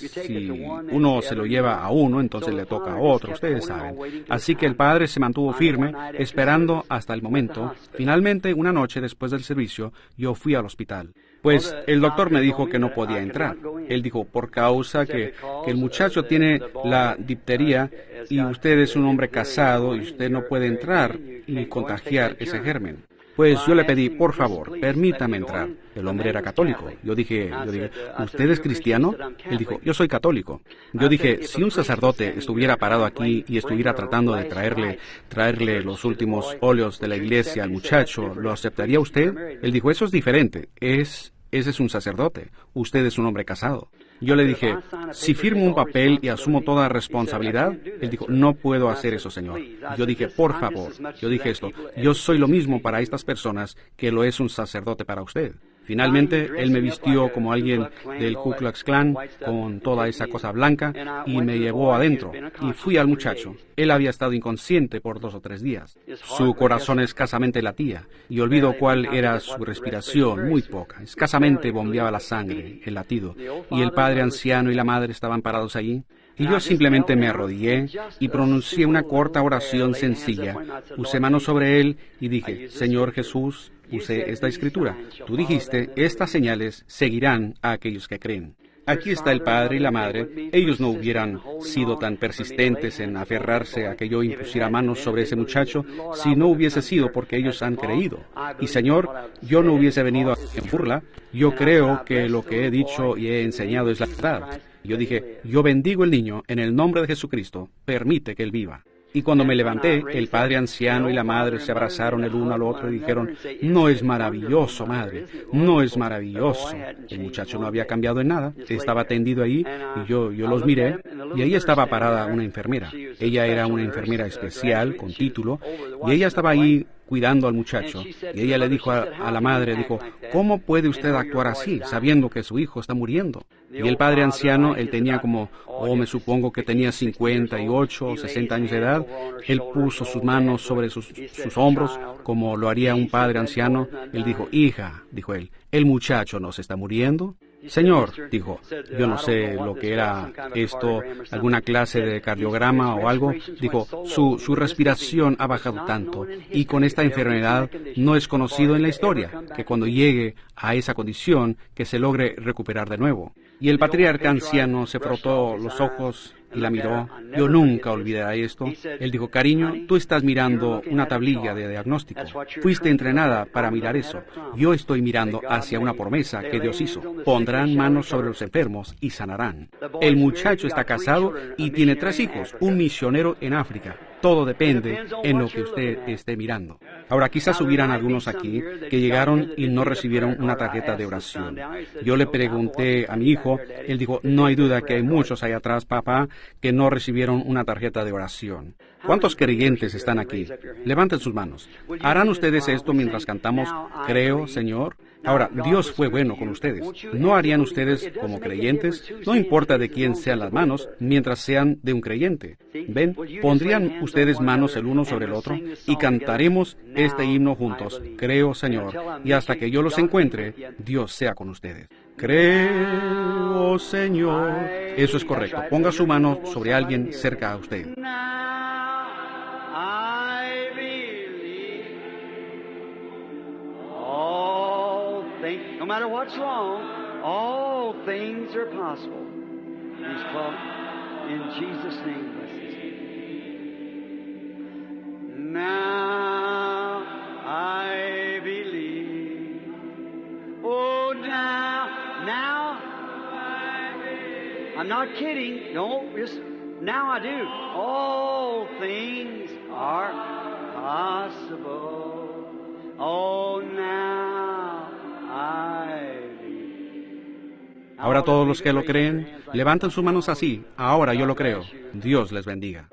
uno se lo lleva a uno, entonces le toca a otro, ustedes saben. Así que el padre se mantuvo firme, esperando hasta el momento. Finalmente, una noche después del servicio, yo fui al hospital. Pues el doctor me dijo que no podía entrar. Él dijo, por causa que el muchacho tiene la difteria y usted es un hombre casado y usted no puede entrar y contagiar ese germen. Pues yo le pedí, por favor, permítame entrar. El hombre era católico. Yo dije, ¿usted es cristiano? Él dijo, yo soy católico. Yo dije, si un sacerdote estuviera parado aquí y estuviera tratando de traerle los últimos óleos de la iglesia al muchacho, ¿lo aceptaría usted? Él dijo, eso es diferente. Ese es un sacerdote. Usted es un hombre casado. Yo le dije, si firmo un papel y asumo toda responsabilidad, él dijo, no puedo hacer eso, señor. Yo dije, por favor, yo soy lo mismo para estas personas que lo es un sacerdote para usted. Finalmente, él me vistió como alguien del Ku Klux Klan, con toda esa cosa blanca, y me llevó adentro, y fui al muchacho. Él había estado inconsciente por 2 o 3 días. Su corazón escasamente latía, y olvido cuál era su respiración, muy poca. Escasamente bombeaba la sangre, el latido, y el padre anciano y la madre estaban parados allí. Y yo simplemente me arrodillé y pronuncié una corta oración sencilla. Puse manos sobre él y dije, Señor Jesús, usé esta escritura. Tú dijiste, estas señales seguirán a aquellos que creen. Aquí está el padre y la madre. Ellos no hubieran sido tan persistentes en aferrarse a que yo impusiera manos sobre ese muchacho si no hubiese sido porque ellos han creído. Y Señor, yo no hubiese venido en burla. Yo creo que lo que he dicho y he enseñado es la verdad. Yo dije, yo bendigo el niño en el nombre de Jesucristo. Permite que él viva. Y cuando me levanté, el padre anciano y la madre se abrazaron el uno al otro y dijeron, «No es maravilloso, madre, no es maravilloso». El muchacho no había cambiado en nada, estaba tendido ahí y yo los miré y ahí estaba parada una enfermera. Ella era una enfermera especial con título y ella estaba ahí cuidando al muchacho. Y ella le dijo a la madre, dijo, «¿Cómo puede usted actuar así, sabiendo que su hijo está muriendo?». Y el padre anciano, él tenía como, me supongo que tenía 58 o 60 años de edad. Él puso sus manos sobre sus hombros, como lo haría un padre anciano. Él dijo, «Hija», dijo él, «¿el muchacho no se está muriendo?». «Señor», dijo, yo no sé lo que era esto, alguna clase de cardiograma o algo, dijo, su respiración ha bajado tanto y con esta enfermedad no es conocido en la historia que cuando llegue a esa condición que se logre recuperar de nuevo». Y el patriarca anciano se frotó los ojos y la miró. Yo nunca olvidaré esto. Él dijo, «Cariño, tú estás mirando una tablilla de diagnóstico. Fuiste entrenada para mirar eso. Yo estoy mirando hacia una promesa que Dios hizo. Pondrán manos sobre los enfermos y sanarán». El muchacho está casado y tiene 3 hijos, un misionero en África. Todo depende en lo que usted esté mirando. Ahora, quizás hubieran algunos aquí que llegaron y no recibieron una tarjeta de oración. Yo le pregunté a mi hijo, él dijo, «No hay duda que hay muchos allá atrás, papá, que no recibieron una tarjeta de oración». ¿Cuántos creyentes están aquí? Levanten sus manos. ¿Harán ustedes esto mientras cantamos, «Creo, Señor»? Ahora, Dios fue bueno con ustedes. ¿No harían ustedes como creyentes? No importa de quién sean las manos, mientras sean de un creyente. ¿Ven? Pondrían ustedes manos el uno sobre el otro y cantaremos este himno juntos. «Creo, Señor», y hasta que yo los encuentre, Dios sea con ustedes. «Creo, Señor». Eso es correcto. Ponga su mano sobre alguien cerca a usted. No matter what's wrong, all things are possible. He's called in Jesus' name. Bless his name. Now I believe. Oh, now I believe. I'm not kidding. No, just now I do. All things are possible. Oh, now. Ahora todos los que lo creen, levanten sus manos así. Ahora yo lo creo. Dios les bendiga.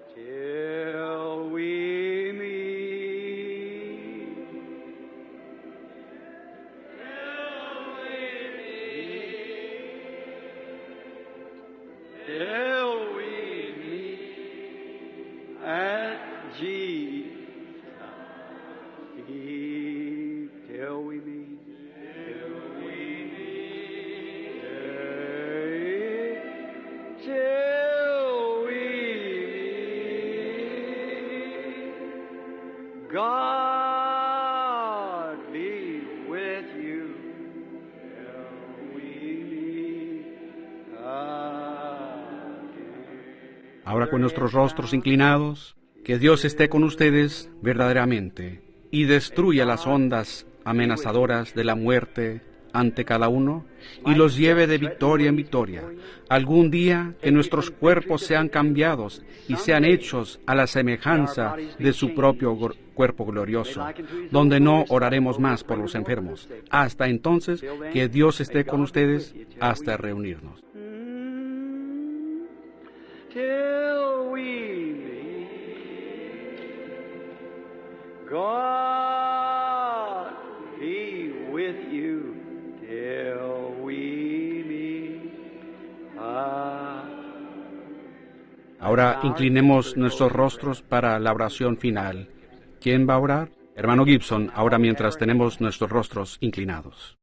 God be with you till we meet again. Ahora con nuestros rostros inclinados, que Dios esté con ustedes verdaderamente y destruya las ondas amenazadoras de la muerte ante cada uno y los lleve de victoria en victoria. Algún día que nuestros cuerpos sean cambiados y sean hechos a la semejanza de su propio cuerpo glorioso, donde no oraremos más por los enfermos. Hasta entonces, que Dios esté con ustedes hasta reunirnos. Till we meet, God be with you till we meet. Ahora inclinemos nuestros rostros para la oración final. ¿Quién va a orar? Hermano Gibson, ahora mientras tenemos nuestros rostros inclinados.